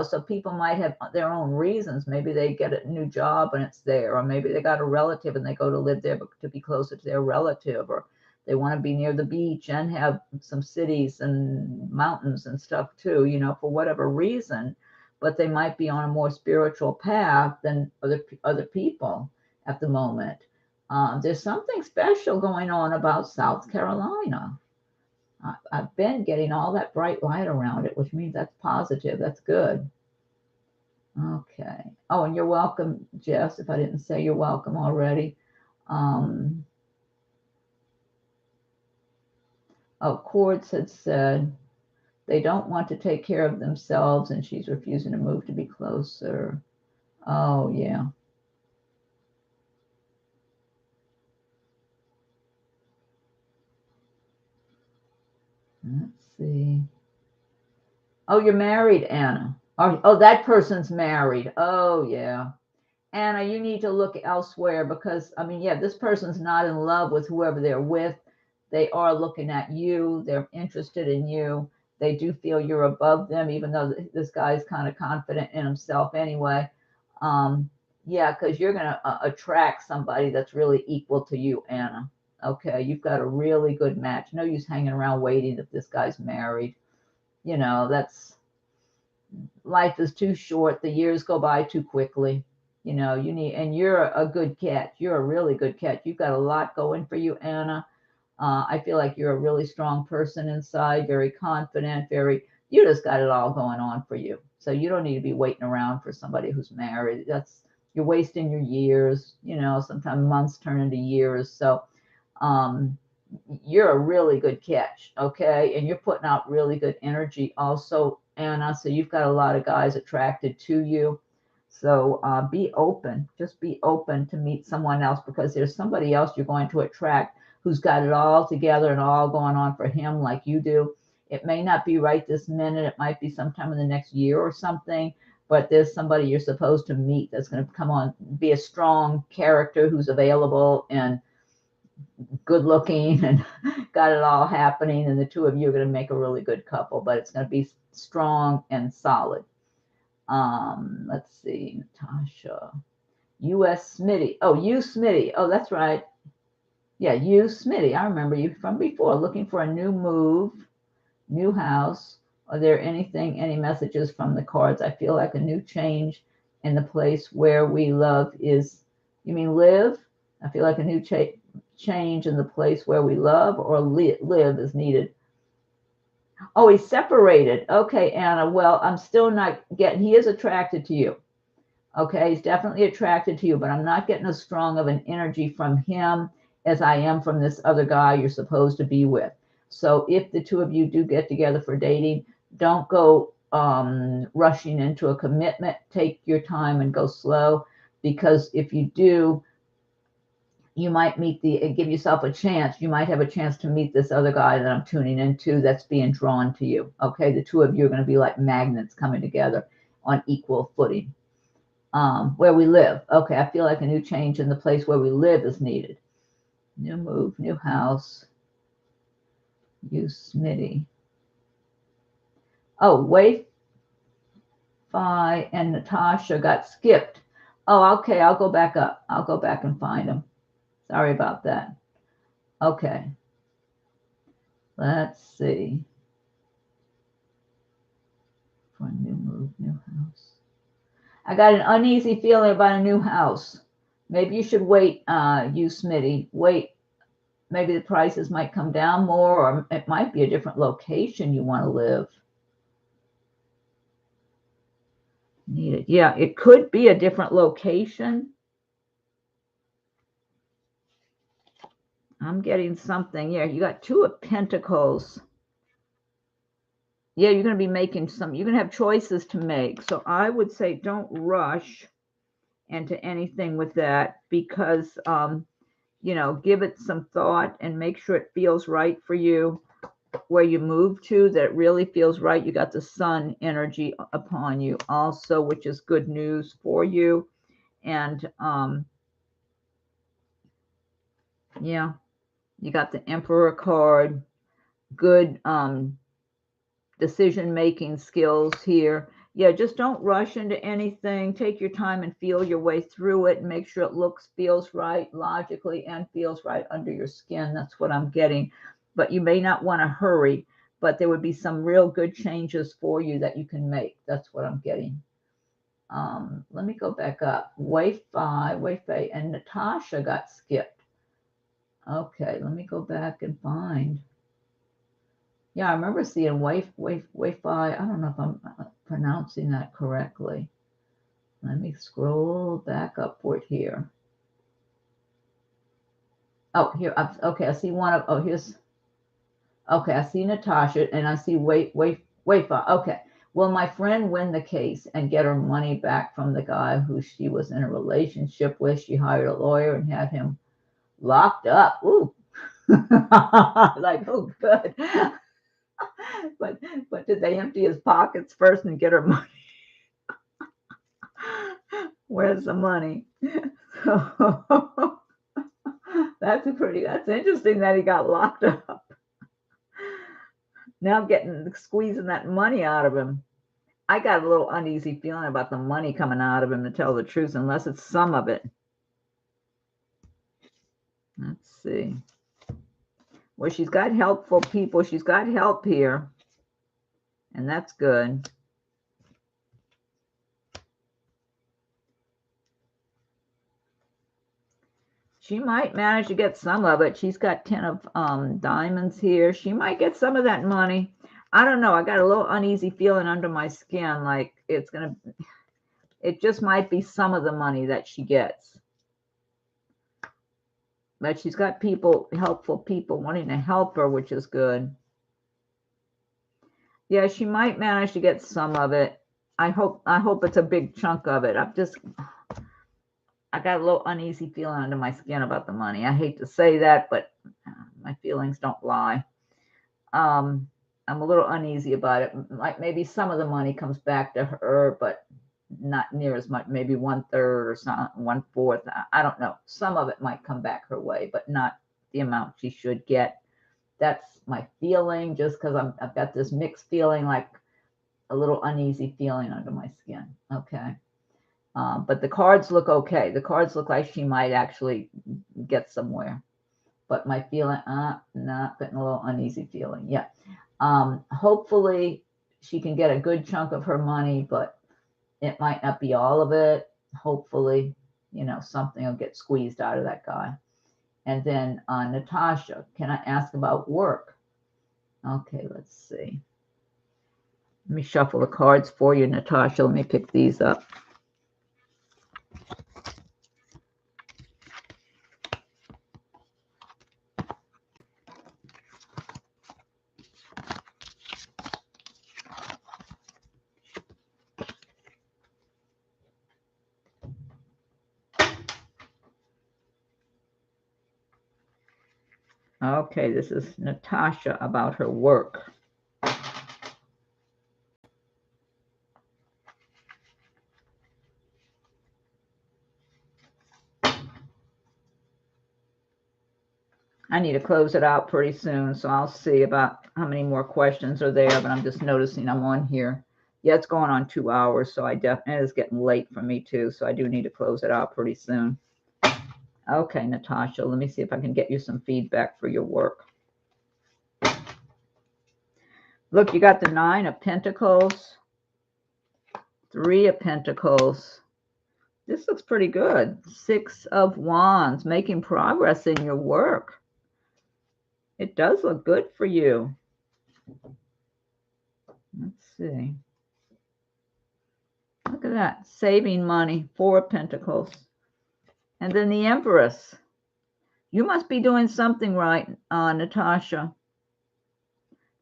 So people might have their own reasons. Maybe they get a new job and it's there, or maybe they got a relative and they go to live there to be closer to their relative, or they want to be near the beach and have some cities and mountains and stuff too, for whatever reason. But they might be on a more spiritual path than other people at the moment. There's something special going on about South Carolina. I've been getting all that bright light around it, which means that's positive. That's good. Okay. Oh, and you're welcome, Jess. If I didn't say you're welcome already. Quartz had said they don't want to take care of themselves, and she's refusing to move to be closer. Oh, yeah. Let's see. Oh, you're married, Anna. Oh, that person's married. Oh, yeah. Anna, you need to look elsewhere because, this person's not in love with whoever they're with. They are looking at you. They're interested in you. They do feel you're above them, even though this guy's kind of confident in himself anyway. Because you're going to attract somebody that's really equal to you, Anna. Okay, you've got a really good match. No use hanging around waiting if this guy's married. That's life is too short. The years go by too quickly. And you're a good catch. You're a really good catch. You've got a lot going for you, Anna. I feel like you're a really strong person inside, very confident, you just got it all going on for you. So you don't need to be waiting around for somebody who's married. You're wasting your years, sometimes months turn into years. So you're a really good catch, okay? And you're putting out really good energy also, Anna. So you've got a lot of guys attracted to you. So be open. Just be open to meet someone else because there's somebody else you're going to attract who's got it all together and all going on for him like you do. It may not be right this minute. It might be sometime in the next year or something. But there's somebody you're supposed to meet that's going to come on, be a strong character who's available and good looking and got it all happening. And the two of you are going to make a really good couple, but it's going to be strong and solid. Let's see, Natasha. U.S. Smitty. Oh, you Smitty. Oh, that's right. Yeah, you Smitty. I remember you from before. Looking for a new move, new house. Are there any messages from the cards? I feel like a new change in the place where we love is, you mean live? I feel like a new change in the place where we love or live is needed. Oh, he's separated. Okay, Anna. Well, I'm still not getting, he is attracted to you. Okay, he's definitely attracted to you, but I'm not getting as strong of an energy from him as I am from this other guy you're supposed to be with. So if the two of you do get together for dating, don't go rushing into a commitment. Take your time and go slow, because if you do, you might meet give yourself a chance. You might have a chance to meet this other guy that I'm tuning into that's being drawn to you. Okay, the two of you are going to be like magnets coming together on equal footing. Where we live. Okay, I feel like a new change in the place where we live is needed. New move, new house. You Smitty. Oh, Wi-Fi and Natasha got skipped. Oh, okay, I'll go back up. I'll go back and find them. Sorry about that. Okay. Let's see. For a new move, new house. I got an uneasy feeling about a new house. Maybe you should wait, you Smitty. Wait. Maybe the prices might come down more, or it might be a different location you want to live. Needed. Yeah, it could be a different location. I'm getting something. Yeah, you got Two of Pentacles. Yeah, you're going to be making some, you're going to have choices to make. So I would say don't rush into anything with that, because, you know, give it some thought and make sure it feels right for you. Where you move to, that really feels right. You got the sun energy upon you also, which is good news for you. And yeah, you got the Emperor card. Good decision making skills here. Yeah, just don't rush into anything. Take your time and feel your way through it, and make sure it feels right logically and feels right under your skin. That's what I'm getting. But you may not want to hurry, but there would be some real good changes for you that you can make. That's what I'm getting. Let me go back up. Wi-Fi, and Natasha got skipped. Okay, let me go back and find. Yeah, I remember seeing Wi-Fi. I don't know if I'm pronouncing that correctly. Let me scroll back upward here. Oh, here. Okay, I see one of. Oh, here's. Okay, I see Natasha, and I see Wi-Fi. Okay. Will my friend win the case and get her money back from the guy who she was in a relationship with? She hired a lawyer and had him locked up. Ooh. Like, oh, good. But did they empty his pockets first and get her money? Where's the money? So that's interesting that he got locked up. Now squeezing that money out of him. I got a little uneasy feeling about the money coming out of him, to tell the truth, unless it's some of it. Let's see. Well, she's got helpful people. She's got help here, and that's good. She might manage to get some of it. She's got 10 of diamonds here. She might get some of that money. I don't know. I got a little uneasy feeling under my skin, like it just might be some of the money that she gets. But she's got helpful people wanting to help her, which is good. Yeah, she might manage to get some of it. I hope it's a big chunk of it. I got a little uneasy feeling under my skin about the money. I hate to say that, but my feelings don't lie. I'm a little uneasy about it. Like maybe some of the money comes back to her, but not near as much. Maybe 1/3 or something, 1/4. I don't know. Some of it might come back her way, but not the amount she should get. That's my feeling, just because I've got this mixed feeling, like a little uneasy feeling under my skin. Okay. But the cards look okay. The cards look like she might actually get somewhere. But my feeling, not getting a little uneasy feeling. Yeah. Hopefully she can get a good chunk of her money, but it might not be all of it. Hopefully, something will get squeezed out of that guy. And then Natasha, can I ask about work? Okay, let's see. Let me shuffle the cards for you, Natasha. Let me pick these up. Okay, this is Natasha about her work. I need to close it out pretty soon, so I'll see about how many more questions are there, but I'm just noticing I'm on here. Yeah, it's going on 2 hours, so I definitely, it's getting late for me too, so I do need to close it out pretty soon. Okay, Natasha, let me see if I can get you some feedback for your work. Look, you got the 9 of Pentacles, 3 of Pentacles. This looks pretty good. 6 of Wands, making progress in your work. It does look good for you. Let's see. Look at that. Saving money. 4 of Pentacles. And then the Empress. You must be doing something right, Natasha.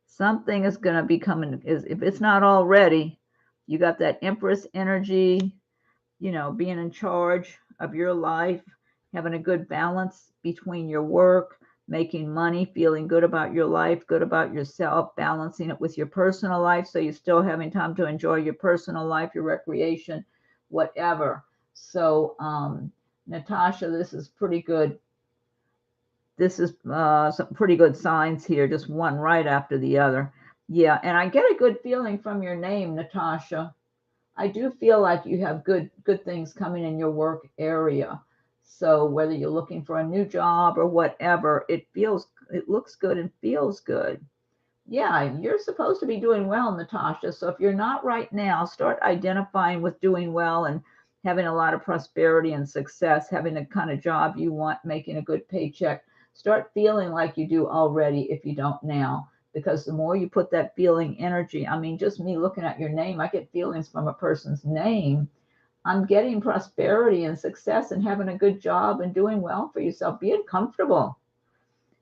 Something is going to be coming. If it's not already, you got that Empress energy, you know, being in charge of your life, having a good balance between your work, making money, feeling good about your life, good about yourself, balancing it with your personal life, so you're still having time to enjoy your personal life, your recreation, whatever. So, Natasha, this is pretty good. This is some pretty good signs here, just one right after the other. Yeah, and I get a good feeling from your name, Natasha. I do feel like you have good things coming in your work area. So whether you're looking for a new job or whatever, it looks good and feels good. Yeah, you're supposed to be doing well, Natasha. So if you're not right now, start identifying with doing well and having a lot of prosperity and success, having the kind of job you want, making a good paycheck. Start feeling like you do already if you don't now. Because the more you put that feeling energy, I mean, just me looking at your name, I get feelings from a person's name. I'm getting prosperity and success and having a good job and doing well for yourself, being comfortable,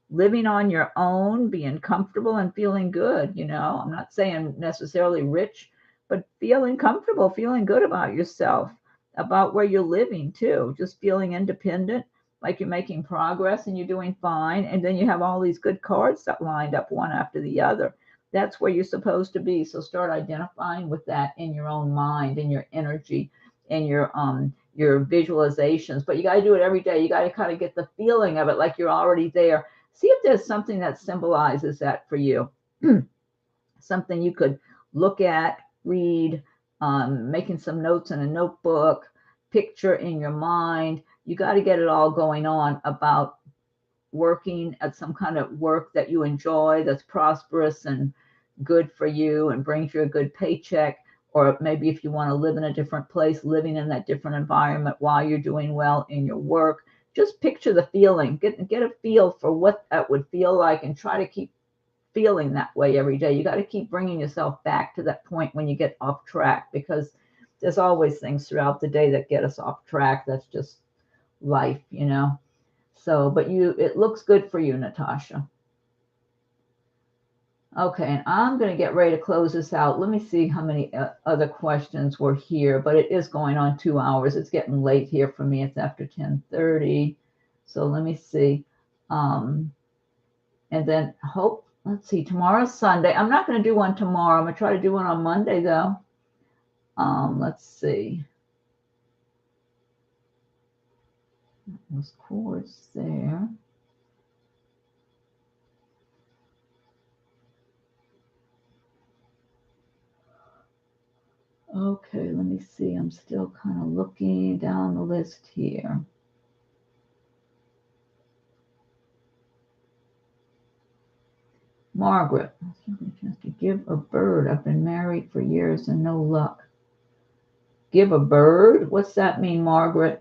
living on your own, being comfortable and feeling good. You know, I'm not saying necessarily rich, but feeling comfortable, feeling good about yourself, about where you're living too, just feeling independent, like you're making progress and you're doing fine. And then you have all these good cards that lined up one after the other. That's where you're supposed to be. So start identifying with that in your own mind, in your energy, in your visualizations. But you got to do it every day. You got to kind of get the feeling of it like you're already there. See if there's something that symbolizes that for you. Something you could look at, read, making some notes in a notebook, picture in your mind. You got to get it all going on about working at some kind of work that you enjoy, that's prosperous and good for you and brings you a good paycheck. Or maybe if you want to live in a different place, living in that different environment while you're doing well in your work. Just picture the feeling, get a feel for what that would feel like, and try to keep feeling that way every day. You got to keep bringing yourself back to that point when you get off track, because there's always things throughout the day that get us off track. That's just life, you know. So, but it looks good for you, Natasha. Okay, and I'm going to get ready to close this out. Let me see how many other questions were here, but it is going on 2 hours. It's getting late here for me. It's after 10:30. So let me see. And then let's see, tomorrow's Sunday. I'm not going to do one tomorrow. I'm going to try to do one on Monday, though. Let's see. Those cords there. Okay, let me see. I'm still kind of looking down the list here. Margaret, to give a bird. I've been married for years and no luck. Give a bird? What's that mean, Margaret?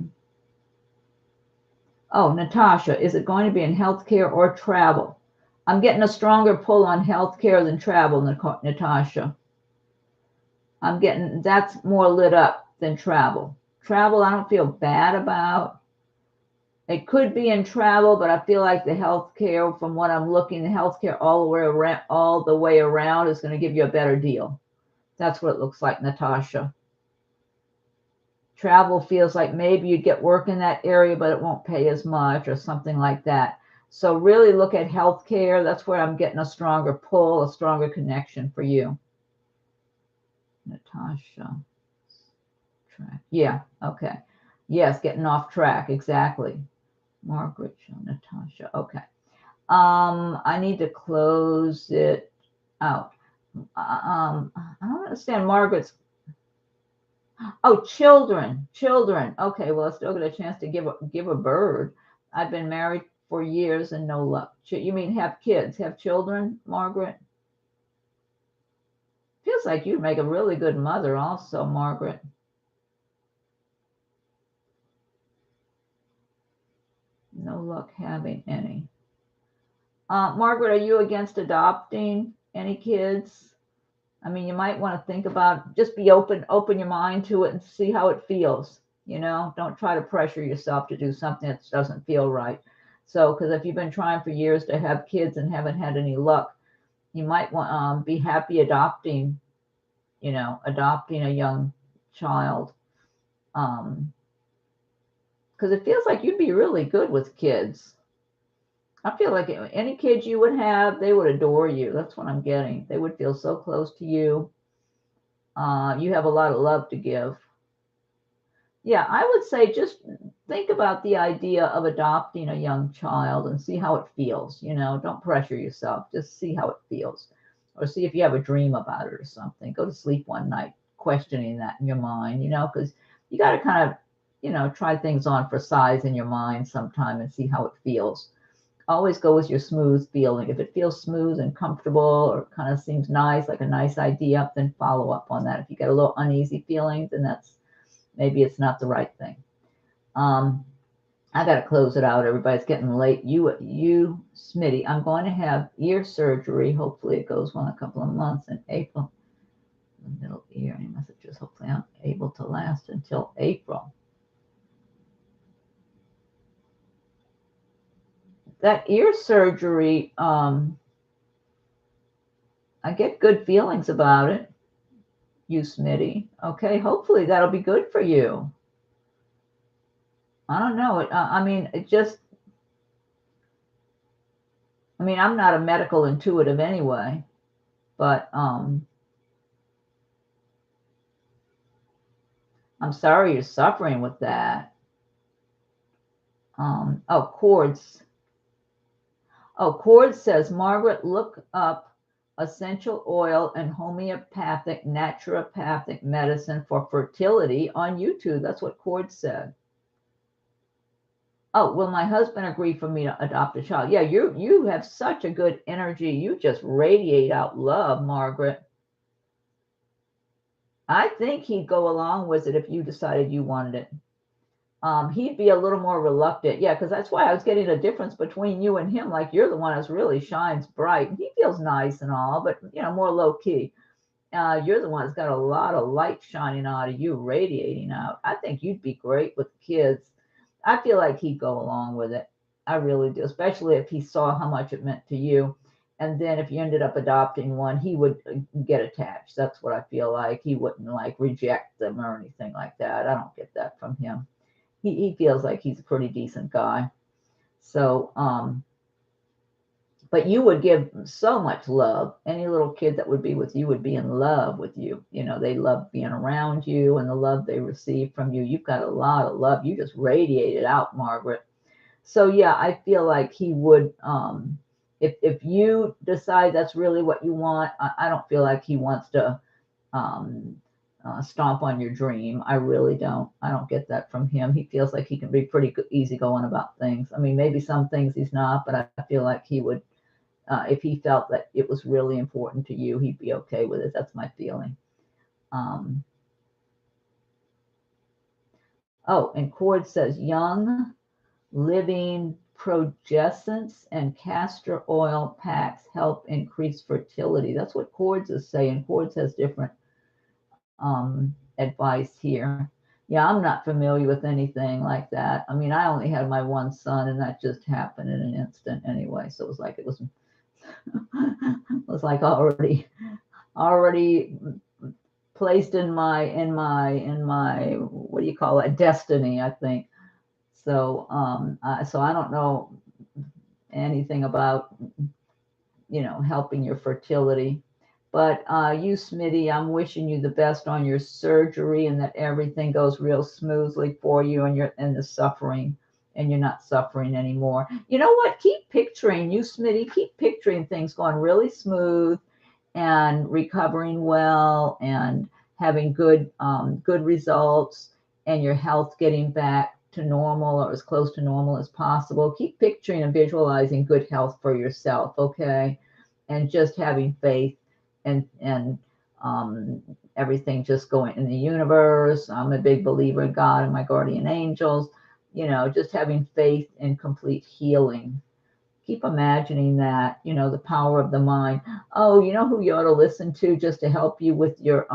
Oh, Natasha, is it going to be in healthcare or travel? I'm getting a stronger pull on healthcare than travel, Natasha. I'm getting that's more lit up than travel. Travel, I don't feel bad about. It could be in travel, but I feel like the healthcare, from what I'm looking, the healthcare all the way around is going to give you a better deal. That's what it looks like, Natasha. Travel feels like maybe you'd get work in that area, but it won't pay as much or something like that. So really look at healthcare. That's where I'm getting a stronger pull, a stronger connection for you. Natasha. Track. Yeah, okay. Yes, getting off track, exactly. Margaret, Natasha. Okay. I need to close it out. I don't understand Margaret's. Oh, children. Okay, well, I still get a chance to give a bird. I've been married for years and no luck. You mean have kids, have children, Margaret? Feels like you'd make a really good mother also, Margaret. No luck having any. Margaret, are you against adopting any kids? I mean, you might want to think about, just be open your mind to it and see how it feels. Don't try to pressure yourself to do something that doesn't feel right. So, because if you've been trying for years to have kids and haven't had any luck, you might want be happy adopting a young child. Because it feels like you'd be really good with kids. I feel like any kids you would have, they would adore you. That's what I'm getting. They would feel so close to you. You have a lot of love to give. Yeah, I would say just think about the idea of adopting a young child and see how it feels. Don't pressure yourself. Just see how it feels. Or see if you have a dream about it or something. Go to sleep one night questioning that in your mind, because you got to kind of, try things on for size in your mind sometime and see how it feels. Always go with your smooth feeling. If it feels smooth and comfortable or kind of seems nice, like a nice idea, then follow up on that. If you get a little uneasy feeling, then maybe it's not the right thing. I got to close it out. Everybody's getting late. You, Smitty, I'm going to have ear surgery. Hopefully it goes well in a couple of months in April. The middle ear, any messages? Hopefully I'm able to last until April. That ear surgery, I get good feelings about it. You, Smitty. Okay, hopefully that'll be good for you. I don't know. I'm not a medical intuitive anyway, but I'm sorry you're suffering with that. Cords. Cords says, Margaret, look up essential oil and homeopathic, naturopathic medicine for fertility on YouTube. That's what Cords said. Oh, will my husband agree for me to adopt a child? Yeah, you have such a good energy. You just radiate out love, Margaret. I think he'd go along with it if you decided you wanted it. He'd be a little more reluctant. Yeah, because that's why I was getting a difference between you and him. Like, you're the one who really shines bright. He feels nice and all, but, more low key. You're the one that's got a lot of light shining out of you, radiating out. I think you'd be great with kids. I feel like he'd go along with it. I really do, especially if he saw how much it meant to you. And then if you ended up adopting one, he would get attached. That's what I feel like. He wouldn't like reject them or anything like that. I don't get that from him. He feels like he's a pretty decent guy. So, but you would give so much love. Any little kid that would be with you would be in love with you. They love being around you and the love they receive from you. You've got a lot of love. You just radiate it out, Margaret. So yeah, I feel like he would, if you decide that's really what you want, I don't feel like he wants to stomp on your dream. I really don't. I don't get that from him. He feels like he can be pretty easygoing about things. I mean, maybe some things he's not, but I feel like he would, if he felt that it was really important to you, he'd be okay with it. That's my feeling. And Cord says young living progescence and castor oil packs help increase fertility. That's what Cords is saying. Cords has different advice here. Yeah, I'm not familiar with anything like that. I mean, I only had my one son, and that just happened in an instant anyway. So it was it was like already placed in my what do you call it, destiny, I think. So so I don't know anything about, you know, helping your fertility. But you, Smitty, I'm wishing you the best on your surgery and that everything goes real smoothly for you and you're in the suffering and you're not suffering anymore. You know what? Keep picturing, you, Smitty, keep picturing things going really smooth and recovering well and having good results and your health getting back to normal or as close to normal as possible. Keep picturing and visualizing good health for yourself, okay? And just having faith and everything just going in the universe. I'm a big believer in God and my guardian angels, you know, just having faith in complete healing. Keep imagining that, you know, the power of the mind. Oh, you know who you ought to listen to just to help you with your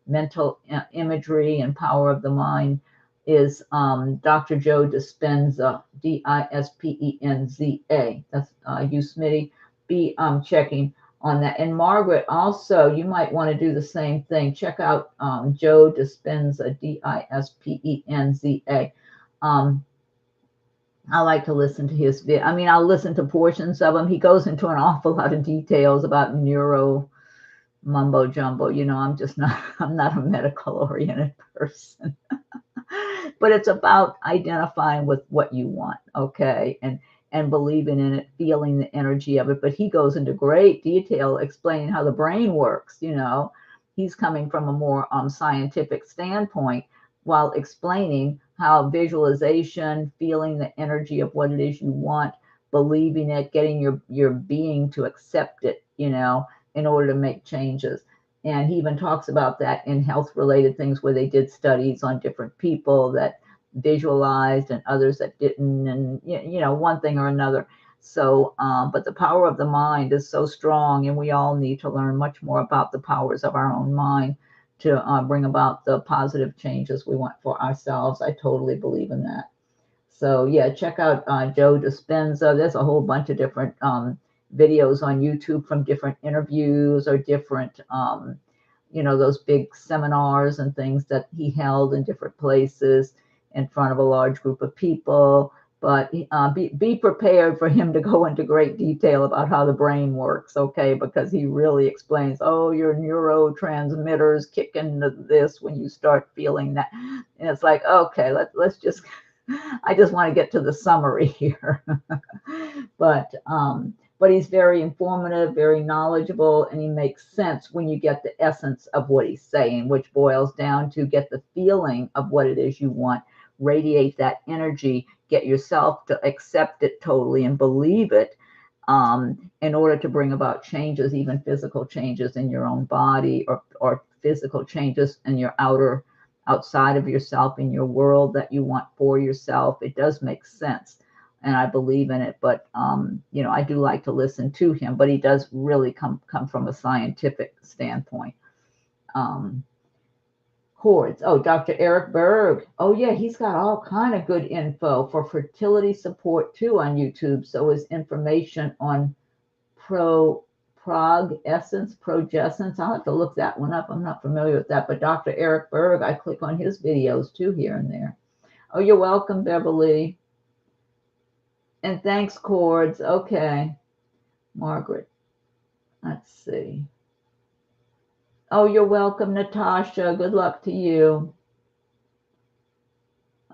mental imagery and power of the mind is Dr. Joe Dispenza, Dispenza. That's you, Smitty. Be checking on that. And Margaret, also, you might want to do the same thing. Check out Joe Dispenza, Dispenza. I like to listen to his vid. I mean, I'll listen to portions of him. He goes into an awful lot of details about neuro mumbo jumbo. You know, I'm not a medical oriented person. But it's about identifying with what you want, okay, and believing in it, feeling the energy of it. But he goes into great detail explaining how the brain works. You know, he's coming from a more scientific standpoint while explaining how visualization, feeling the energy of what it is you want, believing it, getting your being to accept it, you know, in order to make changes. And he even talks about that in health related things where they did studies on different people that visualized and others that didn't, and, you know, one thing or another. So, but the power of the mind is so strong, and we all need to learn much more about the powers of our own mind to bring about the positive changes we want for ourselves. I totally believe in that. So yeah, check out Joe Dispenza. There's a whole bunch of different videos on YouTube from different interviews or different, you know, those big seminars and things that he held in different places in front of a large group of people. But be prepared for him to go into great detail about how the brain works, okay? Because he really explains, oh, your neurotransmitters kick into this when you start feeling that. And it's like, okay, let's just, I just want to get to the summary here. But he's very informative, very knowledgeable, and he makes sense when you get the essence of what he's saying, which boils down to get the feeling of what it is you want, radiate that energy, get yourself to accept it totally and believe it in order to bring about changes, even physical changes in your own body or physical changes in your outside of yourself, in your world that you want for yourself. It does make sense. And I believe in it, but you know, I do like to listen to him, but he does really come from a scientific standpoint. Cords. Oh, Dr. Eric Berg. Oh yeah, he's got all kind of good info for fertility support too on YouTube. So his information on progescence. I'll have to look that one up. I'm not familiar with that, but Dr. Eric Berg, I click on his videos too here and there. Oh, you're welcome, Beverly. And thanks, Cords. Okay. Margaret. Let's see. Oh, you're welcome, Natasha. Good luck to you.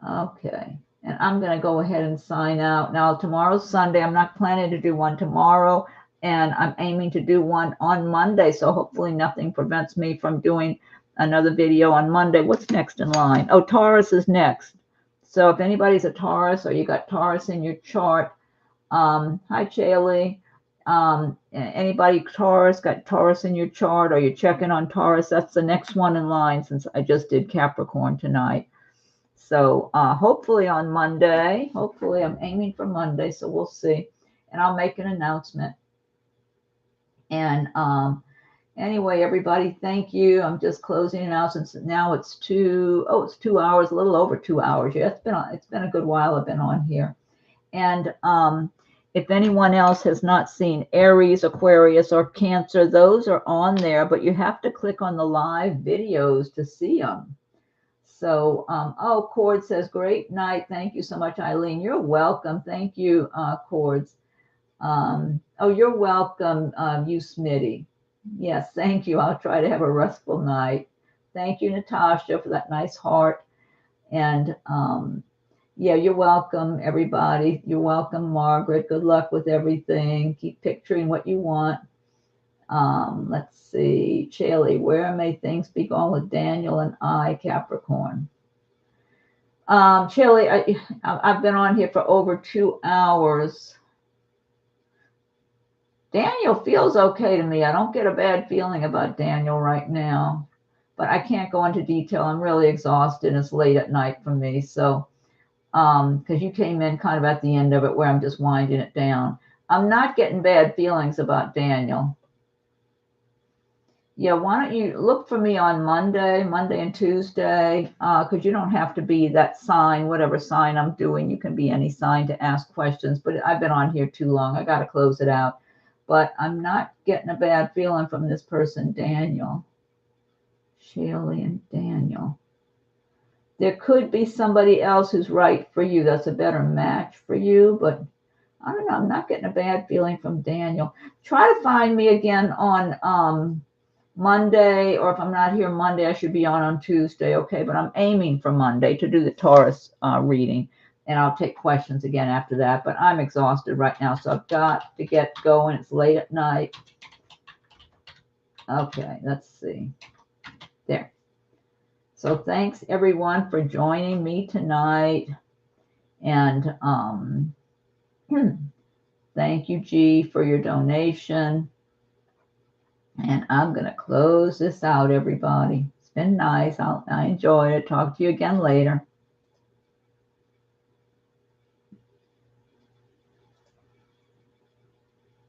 Okay. And I'm going to go ahead and sign out. Now, tomorrow's Sunday. I'm not planning to do one tomorrow, and I'm aiming to do one on Monday. So hopefully nothing prevents me from doing another video on Monday. What's next in line? Oh, Taurus is next. So if anybody's a Taurus or you got Taurus in your chart, hi, Chaley. Anybody Taurus, got Taurus in your chart, or you're checking on Taurus? That's the next one in line since I just did Capricorn tonight. So hopefully on Monday, hopefully I'm aiming for Monday, so we'll see. And I'll make an announcement. And Anyway, everybody, thank you. I'm just closing it out since now it's 2 hours, a little over 2 hours. Yeah, it's been a good while I've been on here. And if anyone else has not seen Aries, Aquarius, or Cancer, those are on there, but you have to click on the live videos to see them. So, Cord says, great night. Thank you so much, Eileen. You're welcome. Thank you, Cords. You're welcome, you Smitty. Yes, thank you. I'll try to have a restful night. Thank you, Natasha, for that nice heart. And yeah, you're welcome, everybody. You're welcome, Margaret. Good luck with everything. Keep picturing what you want. Let's see. Chaley, where may things be going with Daniel and I, Capricorn? Chaley, I've been on here for over 2 hours. Daniel feels okay to me. I don't get a bad feeling about Daniel right now, but I can't go into detail. I'm really exhausted. It's late at night for me. So, because you came in kind of at the end of it where I'm just winding it down. I'm not getting bad feelings about Daniel. Yeah, why don't you look for me on Monday and Tuesday, because you don't have to be that sign, whatever sign I'm doing. You can be any sign to ask questions, but I've been on here too long. I got to close it out. But I'm not getting a bad feeling from this person, Daniel. Shirley and Daniel. There could be somebody else who's right for you. That's a better match for you. But I don't know. I'm not getting a bad feeling from Daniel. Try to find me again on Monday. Or if I'm not here Monday, I should be on Tuesday. Okay. But I'm aiming for Monday to do the Taurus reading. And I'll take questions again after that. But I'm exhausted right now, so I've got to get going. It's late at night. Okay, let's see. There. So thanks, everyone, for joining me tonight. And thank you, G, for your donation. And I'm going to close this out, everybody. It's been nice. I enjoyed it. Talk to you again later.